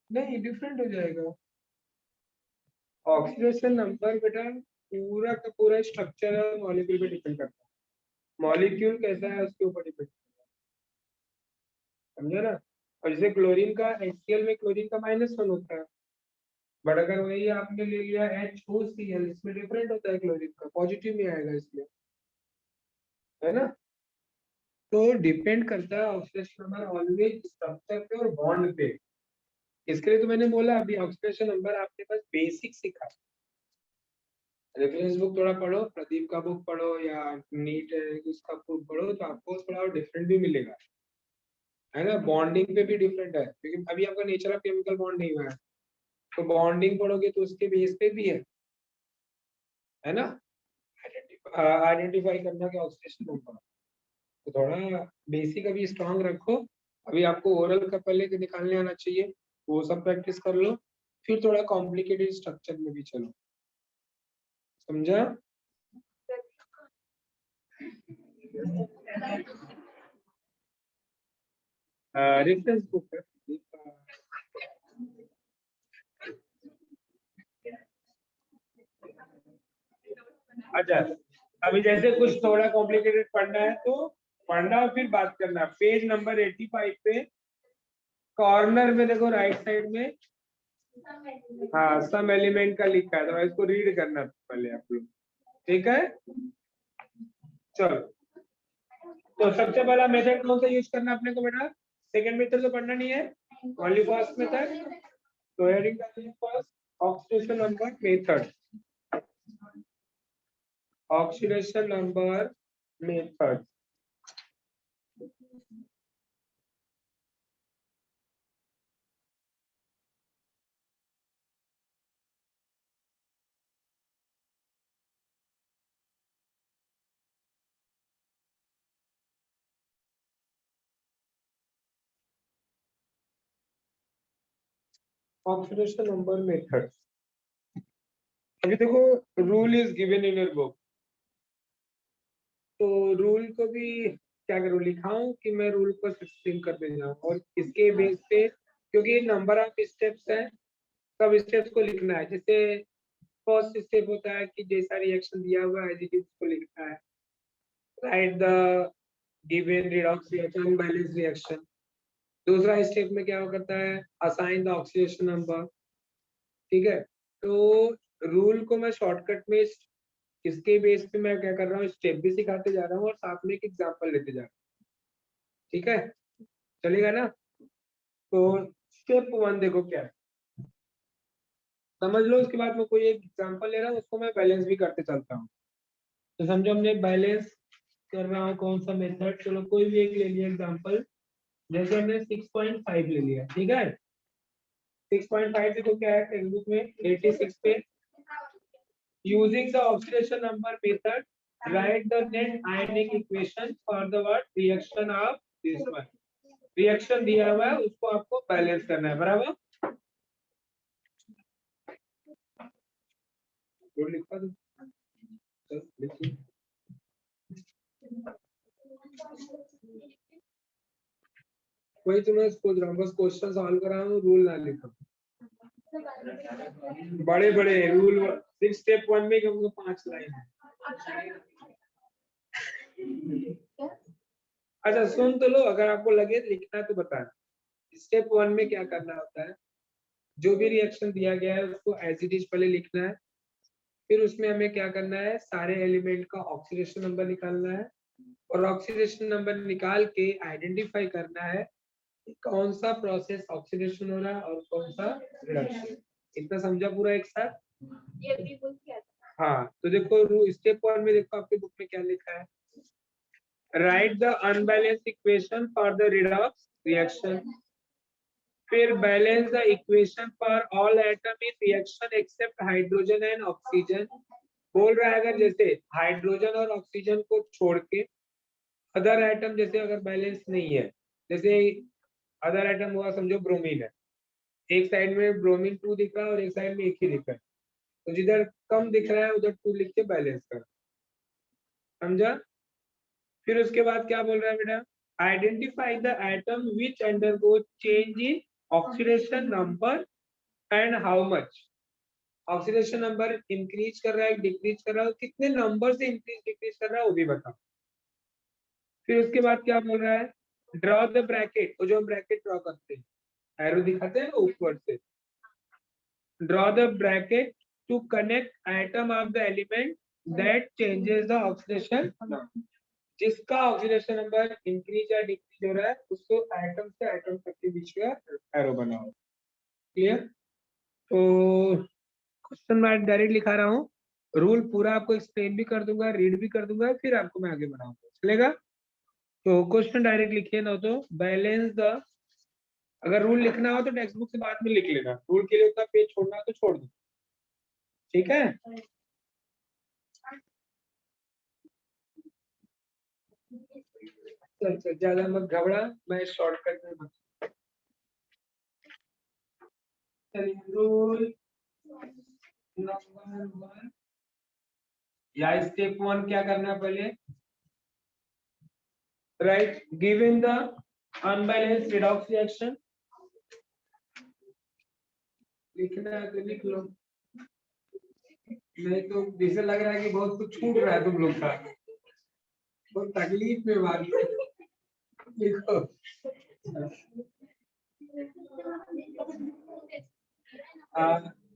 नहीं डिफरेंट हो जाएगा, ऑक्सीडेशन नंबर बेटा पूरा का पूरा स्ट्रक्चर है मॉलिक्यूल पे डिपेंड करता है, मॉलिक्यूल कैसा है उसके ऊपर डिपेंड करता है, समझे ना। और जैसे क्लोरीन का HCl में क्लोरीन का -1 होता है, बट अगर वही आपने ले लिया HOCl, इसमें डिफरेंट होता है, क्लोरीन का पॉजिटिव में आएगा इसमें, है ना। तो डिपेंड करता है ऑक्सीडेशन नंबर ऑलवेज स्ट्रक्चर पे और बॉन्ड पे, इसके लिए तो मैंने बोला अभी ऑक्सीडेशन नंबर आपके पास बेसिक सीखा, रेफरेंस बुक थोड़ा पढ़ो, प्रदीप का बुक पढ़ो या नीट उसका बुक पढ़ो तो आपको थोड़ा डिफरेंट भी मिलेगा, है ना। बॉन्डिंग पे भी डिफरेंट है, क्योंकि अभी आपका नेचर ऑफ केमिकल बॉन्ड नहीं हुआ है, तो बॉन्डिंग पढ़ोगे तो उसके बेस पे भी है ना, आइडेंटिफाई करना कि ऑक्सीडेशन नंबर, तो थोड़ा बेसिक अभी स्ट्रांग रखो, अभी आपको ओरल का पहले के निकालने आना चाहिए, वो सब प्रैक्टिस कर लो, फिर थोड़ा कॉम्प्लिकेटेड स्ट्रक्चर में भी चलो, समझा। रेफरेंस बुक है। अच्छा, अभी जैसे कुछ थोड़ा कॉम्प्लिकेटेड पढ़ना है तो पढ़ना और फिर बात करना, पेज नंबर 85 पे कॉर्नर में देखो राइट साइड में, हाँ सम एलिमेंट का लिखा है, तो इसको रीड करना पहले आप लोग, ठीक है। चलो, तो सबसे पहला मेथड कौन सा यूज करना अपने को बेटा, सेकंड मेथड तो पढ़ना नहीं है, ओनली फर्स्ट मेथड, तो heading first oxidation number method, oxidation number method, oxidation number method. अभी देखो rule is given in your book, तो रूल को भी क्या करूँ, लिखाऊं कि मैं रूल को एक्सप्लेन करते जाऊं, और इसके बेस पे, क्योंकि नंबर ऑफ स्टेप्स है, सब स्टेप्स को लिखना है। जैसे फर्स्ट स्टेप होता है कि जैसा रिएक्शन दिया हुआ है एज को लिखना है, write the given redox reaction balance reaction. दूसरा स्टेप में क्या करता है, असाइन द ऑक्सीडेशन नंबर। ठीक है, तो रूल को मैं शॉर्टकट में इसके बेस पे मैं क्या कर रहा हूँ, स्टेप भी सिखाते जा रहा हूँ और साथ में एक एग्जांपल लेते जा रहा हूँ। ठीक है, चलेगा ना? तो स्टेप 1 देखो क्या है, समझ लो। उसके बाद मैं कोई एक एग्जांपल ले रहा हूँ, उसको मैं बैलेंस भी करते चलता हूँ। तो समझो हमने बैलेंस कर रहा हूँ कौन सा मेथड, चलो कोई भी एक ले लिया एग्जांपल। जैसे हमने 6.5 ले लिया, ठीक है। 6.5 देखो क्या है टेक्स्ट बुक में 86 पे, using the oxidation number method, write the net ionic equation for the what reaction of this one। Reaction दिया हुआ है, उसको आपको बैलेंस करना है, बराबर। लिखा दो, वही तो मैं सोच रहा हूँ, बस क्वेश्चन सॉल्व कर रहा हूँ, रूल ना लिखो। बड़े बड़े रूल, 6 स्टेप 1 में कम से कम 5 लाइन है। अच्छा सुन तो लो, अगर आपको लगे लिखना तो बताना। स्टेप 1 में क्या करना होता है, जो भी रिएक्शन दिया गया है उसको एज इट इज पहले लिखना है। फिर उसमें हमें क्या करना है, सारे एलिमेंट का ऑक्सीडेशन नंबर निकालना है, और ऑक्सीडेशन नंबर निकाल के आइडेंटिफाई करना है कि कौन सा प्रोसेस ऑक्सीडेशन हो रहा है और कौन सा रिडक्शन। इतना समझा पूरा एक साथ? ये भी बोल किया था। हाँ, तो देखो स्टेप 1 में देखो आपके बुक में क्या लिखा है, write the unbalanced equation for the redox reaction. फिर balance the equation for all atom in reaction except hydrogen and oxygen. बोल रहा है अगर जैसे हाइड्रोजन और ऑक्सीजन को छोड़ के अदर एटम जैसे अगर बैलेंस नहीं है, जैसे अदर एटम हुआ समझो ब्रोमीन है, एक साइड में ब्रोमीन 2 दिख रहा है और एक साइड में 1 ही दिख रहा है, तो जिधर कम दिख रहा है उधर 2 लिख के बैलेंस कर, समझा? फिर उसके बाद क्या बोल रहा है बेटा, identify the atom which undergo change in oxidation number and how much. Oxidation number increase कर रहा है डिक्रीज कर रहा है, कितने नंबर से इंक्रीज डिक्रीज कर रहा है वो भी बताओ। फिर उसके बाद क्या बोल रहा है, ड्रॉ द ब्रैकेट, वो जो हम ब्रैकेट ड्रॉ करते हैं, एरो दिखाते हैं ना ऊपर से, draw the bracket to connect atom of the element that changes the oxidation. जिसका ऑक्सीडेशन नंबर इंक्रीज या डिक्रीज हो रहा है उसको एटम से एटम तक के बीच का एरो बनाओ। क्लियर? तो क्वेश्चन मैं डायरेक्ट लिखा रहा हूँ, रूल पूरा आपको एक्सप्लेन भी कर दूंगा, रीड भी कर दूंगा, फिर आपको मैं आगे बढ़ाऊंगा, चलेगा? तो क्वेश्चन डायरेक्ट लिखिए ना, तो बैलेंस द, अगर रूल लिखना हो तो टेक्स्ट बुक से बाद में लिख लेना, रूल के लिए उतना पेज छोड़ना है तो छोड़ दो, ठीक है? चल चल ज्यादा मत घबरा, मैं शॉर्टकट में बता, चलिए रूल नंबर 1 या स्टेप 1 क्या करना है पहले, right given the unbalanced redox reaction, लिखना है तो लिख लो, नहीं तो जैसे लग रहा है कि बहुत कुछ छूट रहा है तुम लोग का, बहुत तकलीफ में बात लिखो।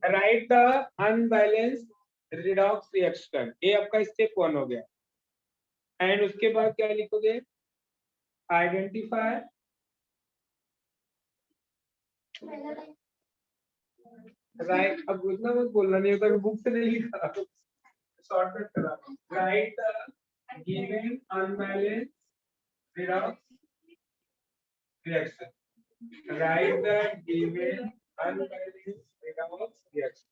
Right the unbalanced redox reaction, ये आपका स्टेप 1 हो गया। एंड उसके बाद क्या लिखोगे, आइडेंटिफाई, राइट, अब उतना मत बोलना, नहीं होता बुक से नहीं लिखा, शॉर्टकट करा, right the given unbalanced redox reaction, right the given unbalanced redox reaction.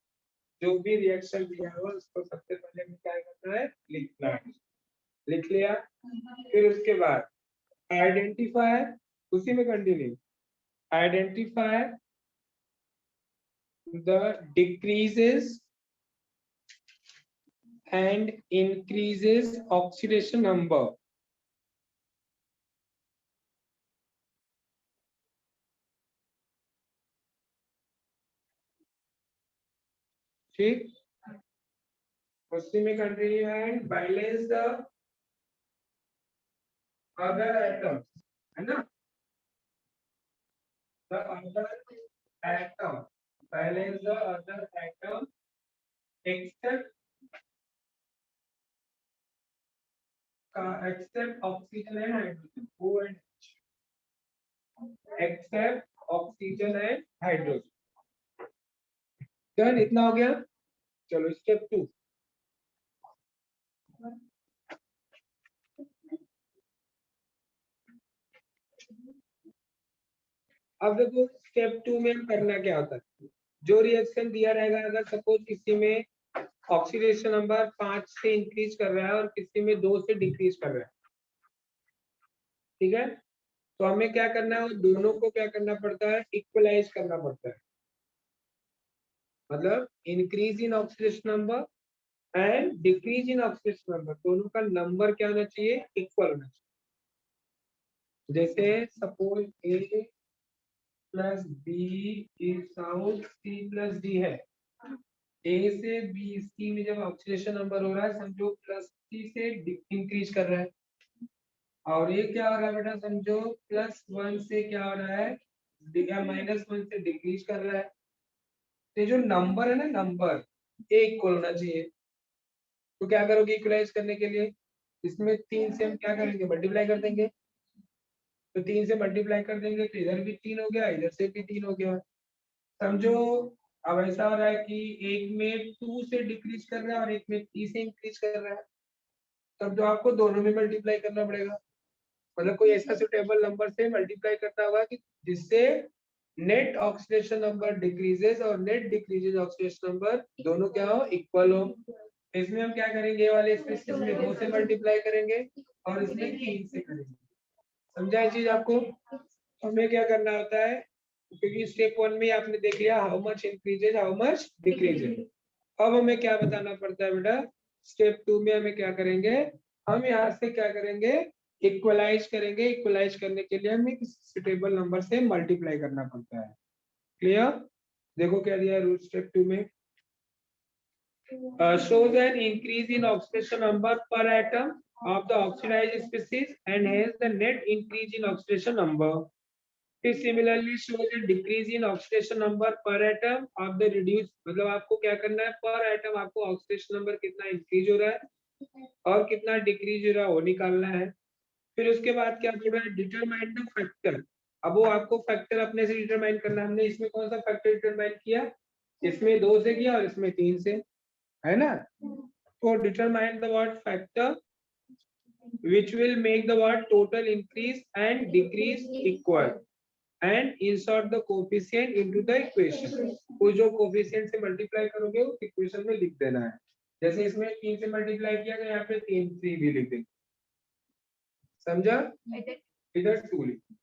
जो भी रिएक्शन दिया हुआ उसको सबसे पहले हमें क्या करना है, लिखना है। लिख लिया, फिर उसके बाद आइडेंटिफाई, उसी में continue, identify the decreases and increases oxidation number. ठीक, उसी में continue and balance the other atoms, है ना, the other atom, balance the other atom except oxygen and hydrogen, O and H, except oxygen and hydrogen. Done, इतना हो गया। चलो स्टेप 2। अब देखो स्टेप 2 में हम करना क्या होता है, जो रिएक्शन दिया रहेगा, अगर सपोज किसी में ऑक्सीडेशन नंबर 5 से इंक्रीज कर रहा है और किसी में 2 से डिक्रीज कर रहा है, ठीक है, तो हमें क्या करना है, दोनों को क्या करना पड़ता है, इक्वलाइज करना पड़ता है। मतलब increase in oxidation number and decrease in oxidation number, दोनों का नंबर क्या होना चाहिए, इक्वल होना चाहिए। जैसे suppose A plus B is out C plus D है, ए से बी सी में जब ऑक्सीडेशन नंबर हो रहा है, समझो प्लस सी से इंक्रीज कर रहा है, और ये क्या हो रहा है बेटा, समझो +1 से क्या हो रहा है, -1 से डिक्रीज कर रहा है। तो जो नंबर है ना, नंबर एक इक्वल होना चाहिए। तो क्या करोगे इक्वलाइज करने के लिए, इसमें 3 से हम क्या करेंगे, मल्टीप्लाई कर देंगे। तो 3 से मल्टीप्लाई कर देंगे तो इधर भी 3 हो गया, इधर से भी 3 हो गया। समझो अब ऐसा हो रहा है कि एक में 2 से डिक्रीज कर रहा है और एक में 3 से इंक्रीज कर रहा है, तब तो आपको दोनों में मल्टीप्लाई करना पड़ेगा। मतलब कोई ऐसा सुटेबल नंबर से मल्टीप्लाई करना होगा कि जिससे नेट ऑक्सीडेशन नंबर डिक्रीजेस और नेट डिक्रीजेस ऑक्सीडेशन नंबर दोनों क्या हो, इक्वल हो। इसमें हम क्या करेंगे, ये वाले स्पेसिस में 2 से मल्टीप्लाई करेंगे और इसमें 3 से करेंगे। समझा ये चीज आपको। हमें क्या करना होता है, क्योंकि स्टेप 1 में आपने देख लिया how much increases how much decreases. अब हमें क्या बताना पड़ता है बेटा, स्टेप 2 में हमें क्या करेंगे, हम यहाँ से क्या करेंगे, इक्वलाइज करेंगे। इक्वलाइज करने के लिए हमें किसी सुटेबल नंबर से मल्टीप्लाई करना पड़ता है। क्लियर, देखो क्या दिया है रूल स्टेप 2 में, shows an increase in oxidation number per atom of the oxidized species and hence the net increase in oxidation number. It similarly shows a decrease in oxidation number per atom of the reduced, मतलब आपको क्या करना है, पर एटम आपको ऑक्सीडेशन नंबर कितना इंक्रीज हो रहा है और कितना डिक्रीज हो रहा है वो निकालना है। फिर उसके बाद क्या बोल रहा है, डिटरमाइन द फैक्टर। अब वो आपको फैक्टर अपने से डिटरमाइन करना है। हमने इसमें कौन सा फैक्टर डिटरमाइन किया, इसमें 2 से किया और इसमें 3 से, है ना। तो determine the what factor which will make the what total increase and decrease equal and insert the coefficient into the equation। वो जो coefficient से मल्टीप्लाई करोगे उस इक्वेशन में लिख देना है। जैसे इसमें 3 से मल्टीप्लाई किया तो यहाँ पे 3 भी लिख देंगे। समझा, इधर 2 लिखो,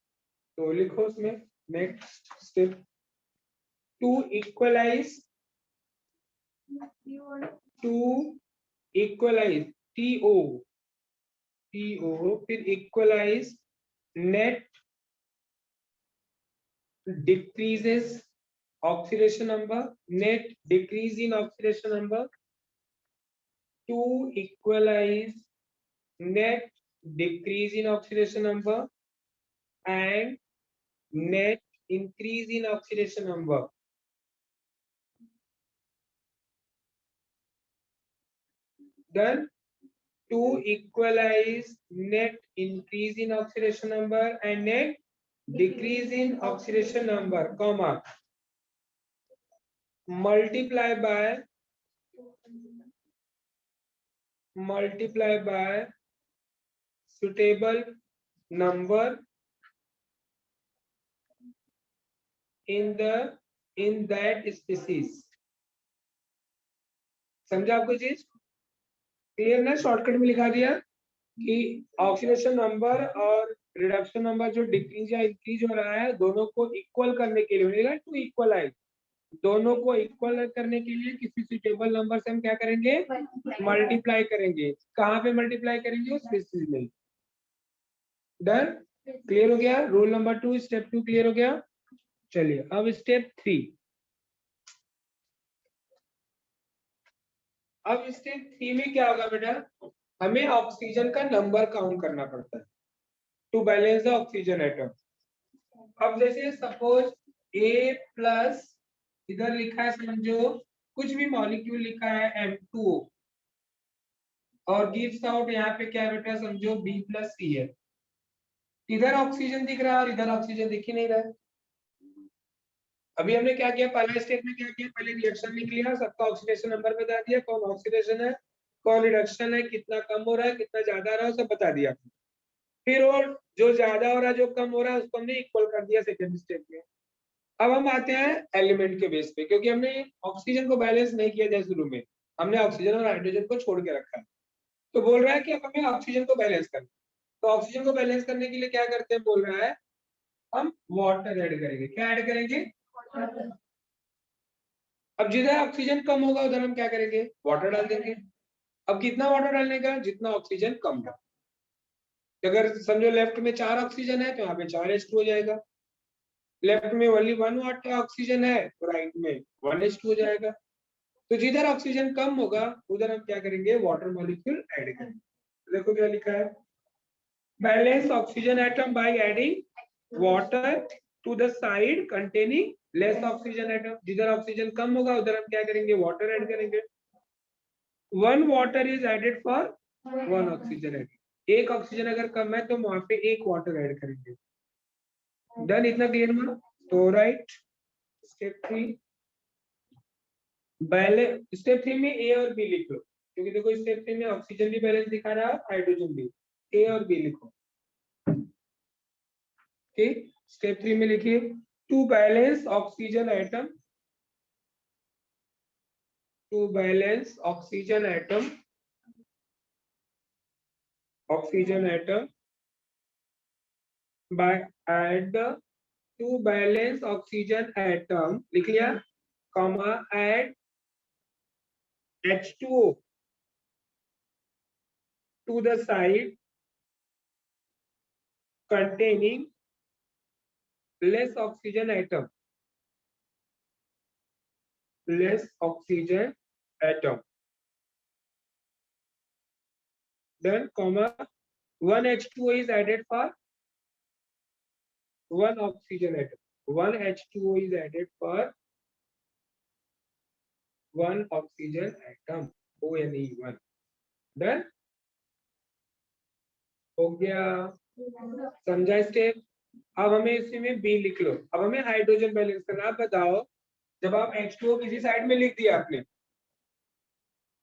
तो लिखो उसमें next step to equalise TO फिर equalise net decreases oxidation number, net decrease in oxidation number, to equalize net decrease in oxidation number and net increase in oxidation number. Then to equalize net increase in oxidation number and net decrease in oxidation number, comma, multiply by suitable number in that species। समझा आपको चीज क्लियर ना, शॉर्टकट में लिखा दिया कि ऑक्सीडेशन नंबर और रिडक्शन नंबर जो डिक्रीज या इंक्रीज हो रहा है दोनों को इक्वल करने के लिए मिलेगा टू इक्वलाइज। दोनों को इक्वल करने के लिए किसी सुटेबल नंबर से हम क्या करेंगे, मल्टीप्लाई करेंगे। कहाँ पे मल्टीप्लाई करेंगे, उस बेसिस में। डन, क्लियर हो गया। रूल नंबर 2, स्टेप 2 क्लियर हो गया। चलिए अब स्टेप 3। अब स्टेप 3 में क्या होगा बेटा, हमें ऑक्सीजन का नंबर काउंट करना पड़ता है to balance the oxygen atom. अब जैसे सपोज A प्लस, इधर लिखा है समझो कुछ भी मॉलिक्यूल लिखा है M2O, और गिव्स आउट यहाँ पे क्या है बेटा, समझो B प्लस C है। इधर ऑक्सीजन दिख रहा है और इधर ऑक्सीजन दिख ही नहीं रहा है। अभी हमने क्या किया, पहले स्टेप में क्या किया, पहले रिएक्शन लिख लिया, सबका ऑक्सीडेशन नंबर बता दिया, कौन ऑक्सीडेशन है कौन रिडक्शन है, कितना कम हो रहा है कितना ज्यादा रहा है, सब बता दिया। फिर और जो ज्यादा हो रहा है जो कम हो रहा है उसको हमने इक्वल कर दिया सेकंड स्टेप में। अब हम आते हैं एलिमेंट के बेस पे, क्योंकि हमने ऑक्सीजन को बैलेंस नहीं किया था शुरू में, हमने ऑक्सीजन और हाइड्रोजन को छोड़ के रखा है। तो बोल रहा है कि अब हमें ऑक्सीजन को बैलेंस करना। तो ऑक्सीजन को बैलेंस करने के लिए क्या करते हैं, बोल रहा है हम वाटर ऐड करेंगे। क्या ऐड करेंगे, अब जिधर ऑक्सीजन कम होगा उधर हम क्या करेंगे, वाटर डाल देंगे। अब कितना वाटर डालने का, जितना ऑक्सीजन कम हो। अगर समझो लेफ्ट में 4 ऑक्सीजन है तो यहाँ पे 4H2 हो जाएगा। लेफ्ट में ओनली 1 वाट ऑक्सीजन है तो राइट में 1H2 हो जाएगा। तो जिधर ऑक्सीजन कम होगा उधर हम क्या करेंगे, वाटर मॉलिक्यूल ऐड करेंगे। देखो क्या लिखा है, balance oxygen atom by adding water to the side containing less oxygen atom. जिधर ऑक्सीजन कम होगा उधर हम क्या करेंगे, वाटर ऐड करेंगे। 1 water is added for 1 oxygen atom. एक ऑक्सीजन अगर कम है तो वहां पे 1 वाटर ऐड करेंगे। डन, इतना क्लियर हुआ। तो राइट, स्टेप 3 बैलेंस, स्टेप 3 में ए और बी लिख लो, क्योंकि देखो स्टेप 3 में ऑक्सीजन भी बैलेंस दिखा रहा है, हाइड्रोजन भी। ए और बी लिखो। ठीक, स्टेप 3 में लिखिए to balance oxygen atom, to balance oxygen atom, oxygen atom by add to balance oxygen atom, लिख लिया, comma add H2O to the side containing less oxygen atom, less oxygen atom. Then comma 1 H2O is added for 1 oxygen atom. 1 H2O is added for 1 oxygen atom. ONE1. Done? हो गया, समझा स्टेप। अब हमें इसी में बी लिख लो। अब हमें हाइड्रोजन बैलेंस करना। आप बताओ, जब आप H2O किसी साइड में लिख दिया आपने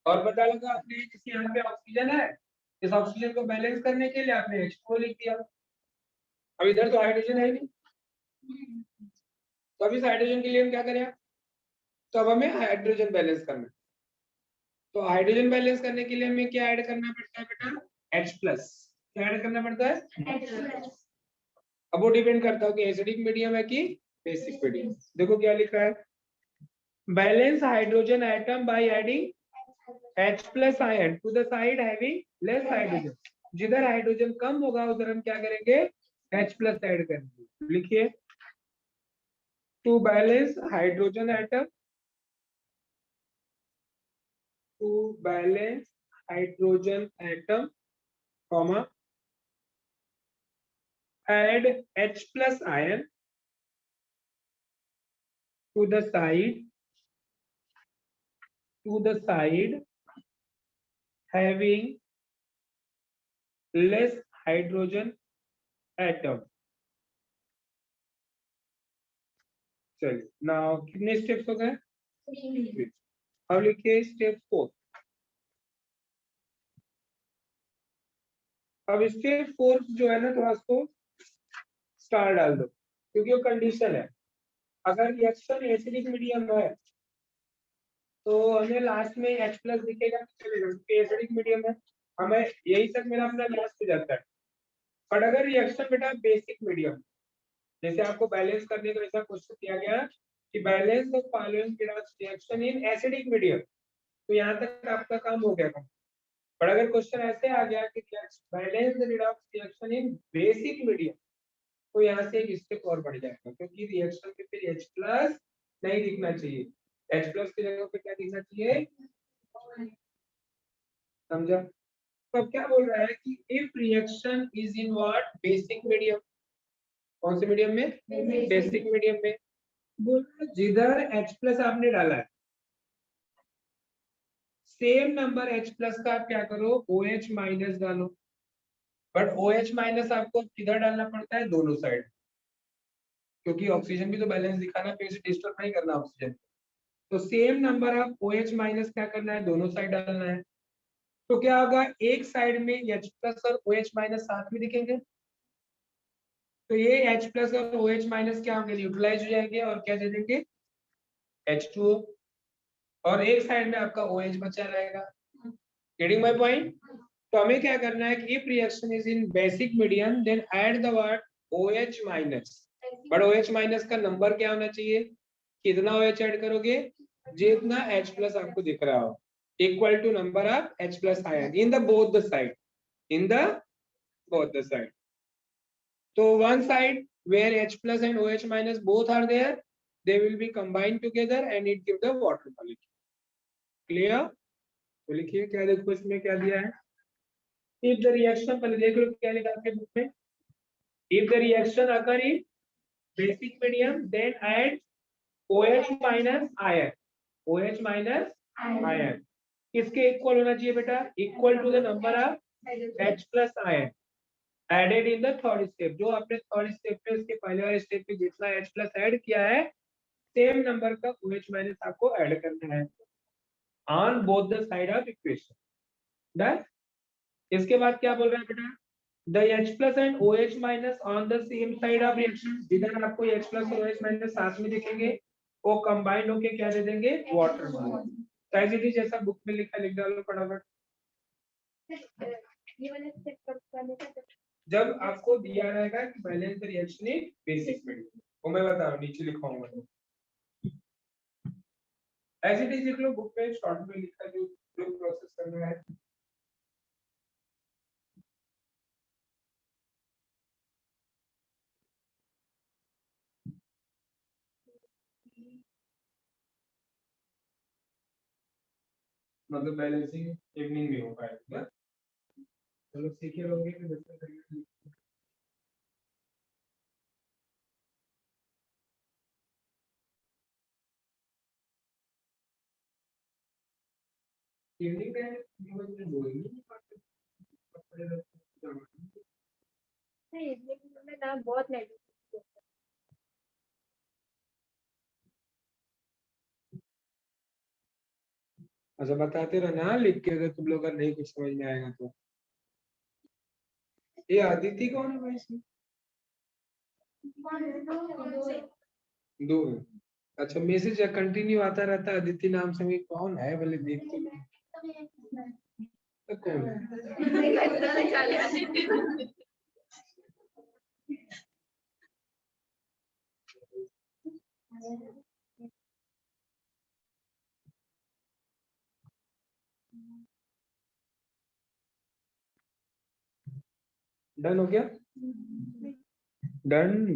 और पता लगा आपने किसी यहाँ पे ऑक्सीजन है, इस ऑक्सीजन को बैलेंस करने के लिए आपने H2O लिख दिया। अब इधर तो हाइड्रोजन है नहीं, तो अब इस हाइड्रोजन के लिए हम क्या करें, तो अब हमें हाइड्रोजन बैलेंस करना है। तो हाइड्रोजन बैलेंस करने के लिए हमें क्या ऐड करना पड़ता है बेटा, H+। क्या ऐड करना पड़ता है, अब वो डिपेंड करता है कि एसिडिक मीडियम है कि बेसिक मीडियम। देखो क्या लिखा है, balance hydrogen atom by adding H+ ion to the side having less hydrogen. जिधर हाइड्रोजन कम होगा उधर हम क्या करेंगे, H+ ऐड करेंगे। लिखिए to balance hydrogen atom, to balance hydrogen atom, comma add H+ ion to the side having less hydrogen atom। चलिए, नाउ कितने स्टेप्स हो गए, अब लिखिए स्टेप 4। अब स्टेप 4 जो है ना, थोड़ा उसको स्टार डाल दो, क्योंकि वो कंडीशन है। अगर रिएक्शन एसिडिक मीडियम है तो हमें लास्ट में H+ दिखेगा तो चलेगा, क्योंकि एसिडिक मीडियम है। हमें यही तक मेरा अपना लास्ट हो जाता है। पर अगर रिएक्शन बेटा बेसिक मीडियम, जैसे आपको बैलेंस करने का ऐसा क्वेश्चन दिया गया कि balance the following reaction in acidic medium, तो यहाँ तक आपका काम हो गया। पर अगर क्वेश्चन ऐसे आ गया कि balance the reaction in basic medium, तो यहाँ से एक स्टेप और बढ़ जाएगा, क्योंकि रिएक्शन में फिर H प्लस नहीं दिखना चाहिए, H प्लस की जगह पे क्या दिखना चाहिए, समझा। तो अब क्या बोल रहा है कि if reaction is in what basic medium, कौन से मीडियम में, बेसिक मीडियम में, बोल जिधर H प्लस आपने डाला है सेम नंबर H प्लस का आप क्या करो OH माइनस डालो, बट OH माइनस आपको किधर डालना पड़ता है, दोनों साइड, क्योंकि ऑक्सीजन भी तो बैलेंस दिखाना, फिर से डिस्टर्ब नहीं करना ऑक्सीजन। तो सेम नंबर आप OH माइनस क्या करना है, दोनों साइड डालना है। तो क्या होगा, एक साइड में H प्लस और OH माइनस साथ में दिखेंगे, तो ये H प्लस और OH माइनस क्या होंगे, न्यूट्रलाइज हो जाएंगे और क्या दे देंगे, H2O, और एक साइड में आपका OH बचा रहेगा। Getting my point. तो हमें क्या करना है कि if reaction is in basic medium then add the word OH minus, but OH minus का नंबर क्या होना चाहिए, कितना OH ऐड करोगे, जितना H प्लस आपको दिख रहा हो, equal to number of H plus ion in the both the side, in the both the side. So one side where H plus and OH minus both are there, they will be combined together and it gives the water molecule. Clear? तो लिखिए क्या, देखो इसमें क्या दिया है, if the reaction, पहले देख लो क्या लिखा आपके बुक में, if the reaction occur in basic medium then add OH minus ion, OH minus ion किसके इक्वल होना चाहिए बेटा, equal to the number of H plus ion added in the third step, जो आपने थर्ड स्टेप पे इसके पहले वाले स्टेप पे जितना H प्लस ऐड किया है सेम नंबर का OH माइनस आपको ऐड करना है on both the side of equation. Done. इसके बाद क्या बोल रहा है बेटा, the H plus and OH minus on the same side of reaction, जिधर आपको H प्लस और OH माइनस साथ में दिखेंगे वो कंबाइंड होके क्या दे देंगे, वाटर मॉलिक्यूल। ऐसे ही जैसा बुक में लिखा लिख डालो फटाफट। ये वाला स्टेप कब करने का, जब आपको दिया रहेगा कि balance the reaction in basic medium, वो मैं बता रहा हूं, नीचे लिखाऊंगा। ऐसे ही देख लो बुक में शॉर्ट में लिखा जो जो प्रोसेस करना है। मतलब बैलेंसिंग इवनिंग में हो पाएगा, चलो सीखे लोगे कि जैसे करेंगे। इवनिंग में ये बोलेंगे नहीं लेकिन मैं ना बहुत नेगेटिव, अच्छा बताते रहना लिख के, अगर तुम लोग का नहीं कुछ समझ में आएगा तो। ये अदिति कौन है भाई इसमें, दो है। अच्छा मैसेज कंटिन्यू आता रहता है अदिति नाम से, मैं कौन है बोले देखते हैं। तो कौन है, डन हो गया, डन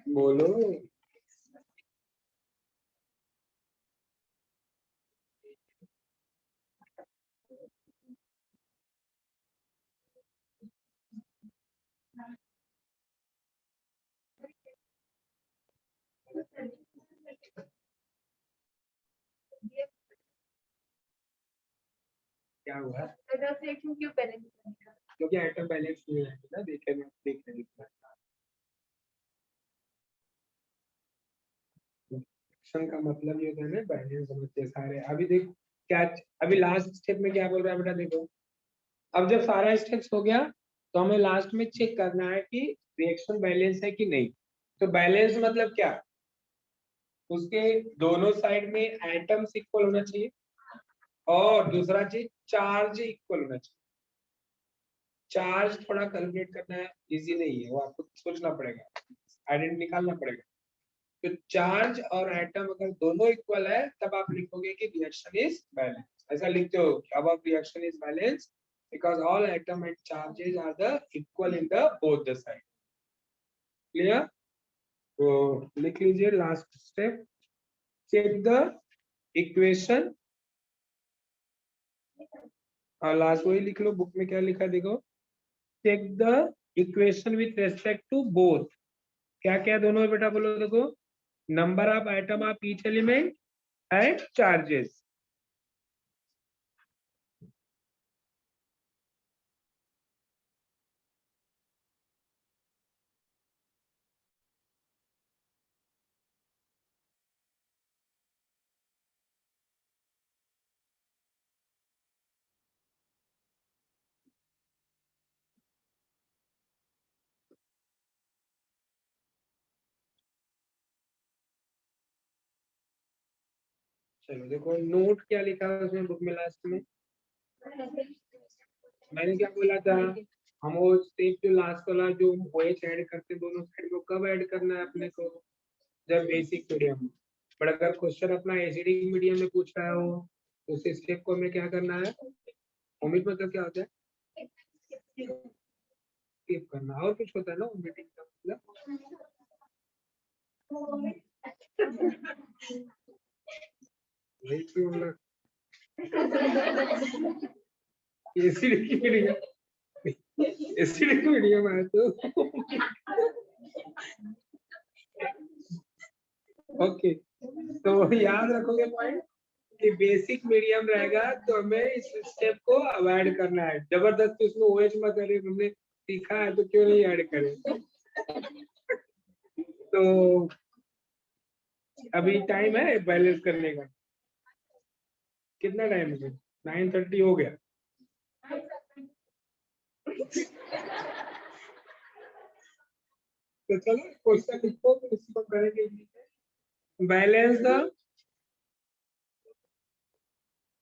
बोलो। क्या हुआ, रिएक्शन क्यों बैलेंस करेगा, क्योंकि आइटम बैलेंस नहीं है ना, देखे मैं देख रही हूँ। एक्शन का मतलब ये होता है ना बैलेंस होना चाहिए सारे। अभी देखो क्या, अभी लास्ट स्टेप में क्या बोल रहा है बेटा, देखो अब जब सारा स्टेप्स हो गया तो हमें लास्ट में चेक करना है कि रिएक्शन बैलेंस है कि नहीं। तो बैलेंस मतलब क्या, उसके दोनों साइड में एटम्स इक्वल होना चाहिए, और दूसरा चीज चार्ज इक्वल होना चाहिए। चार्ज थोड़ा कैलकुलेट करना है, इजी नहीं है, वो आपको सोचना पड़ेगा, आइडेंटिटी निकालना पड़ेगा। तो चार्ज और एटम अगर दोनों इक्वल है तब आप लिखोगे कि रिएक्शन इज बैलेंस। ऐसा लिखते हो अब reaction is balance because all atom and charges are the equal in the both the side. Clear? तो लिख लीजिए last step, check the equation, और लास्ट वही लिख लो, बुक में क्या लिखा देखो, check the equation with respect to both. क्या क्या दोनों है बेटा बोलो देखो, number of item of each element and charges. चलो देखो नोट क्या लिखा है उसमें बुक में लास्ट में, मैंने क्या बोला था, हम वो स्टेप जो लास्ट वाला जो OH ऐड करते हैं दोनों साइड को, कब ऐड करना है अपने को, जब बेसिक मीडियम। पर अगर क्वेश्चन अपना एसिडिक मीडियम में पूछ रहा हो तो उस स्टेप को हमें क्या करना है, ओमिट मतलब क्या होता है, स्किप करना, और कुछ होता है ना ओमिटिंग का मतलब। वही क्यों बोला एसिडिक मीडियम, एसिडिक मीडियम है तो ओके। तो याद रखोगे पॉइंट कि बेसिक मीडियम रहेगा तो हमें इस स्टेप को अवॉइड करना है, जबरदस्ती उसमें OH मत करें, हमने सीखा है तो क्यों नहीं ऐड करें। तो अभी टाइम है बैलेंस करने का, कितना टाइम है, 9:30 हो गया। तो चलो क्वेश्चन लिखो तो इसको करेंगे, बैलेंस द,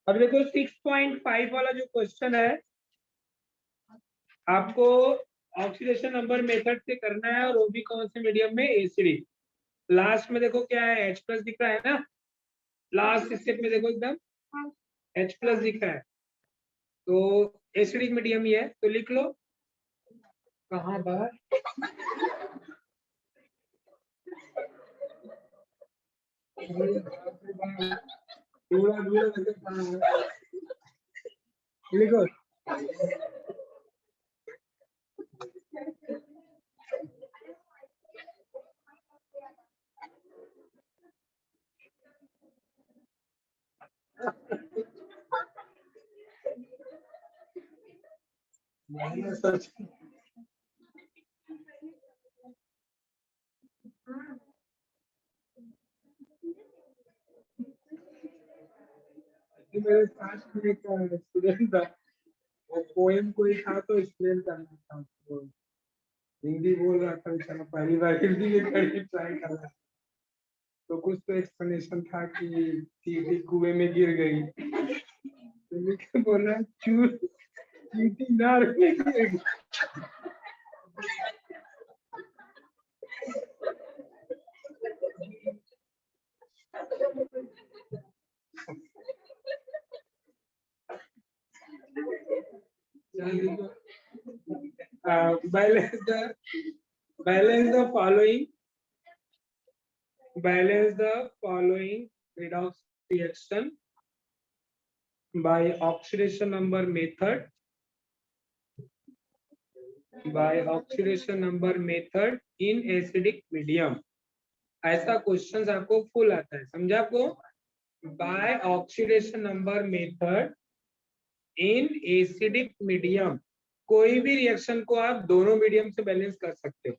अब देखो 6.5 वाला जो क्वेश्चन है आपको ऑक्सीडेशन नंबर मेथड से करना है, और वो भी कौन से मीडियम में, एसिडिक। लास्ट में देखो क्या है, H+ दिख रहा है ना, लास्ट स्टेप में देखो एकदम H+ दिख रहा है, तो एसिडिक मीडियम ही है, तो लिख लो कहाँ बाहर, लिखो सच मेरे साथ में एक स्टूडेंट था, वो पोएम कोई था तो एक्सप्लेन करना था उसको, हिंदी बोल रहा था बेचारा, पहली बार हिंदी में करके ट्राई कर रहा था, तो कुछ तो एक्सप्लेनेशन था कि चींटी कुएं में गिर गई, तो लिख बोल रहा चींटी नार में गिर गई। balance the following redox reaction by oxidation number method in acidic medium। ऐसा क्वेश्चन आपको फुल आता है, समझा आपको, by oxidation number method in acidic medium. कोई भी रिएक्शन को आप दोनों मीडियम से बैलेंस कर सकते हो,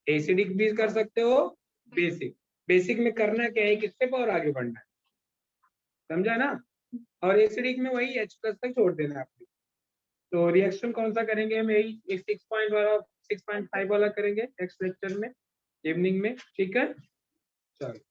एसिडिक भी कर सकते हो, बेसिक। बेसिक में करना क्या है, एक स्टेप और आगे बढ़ना है, समझा ना, और एसिडिक में वही H+ तक छोड़ देना है आपको। तो रिएक्शन कौन सा करेंगे हम, यही 6.5 वाला करेंगे नेक्स्ट लेक्चर में, इवनिंग में, ठीक है। चलो।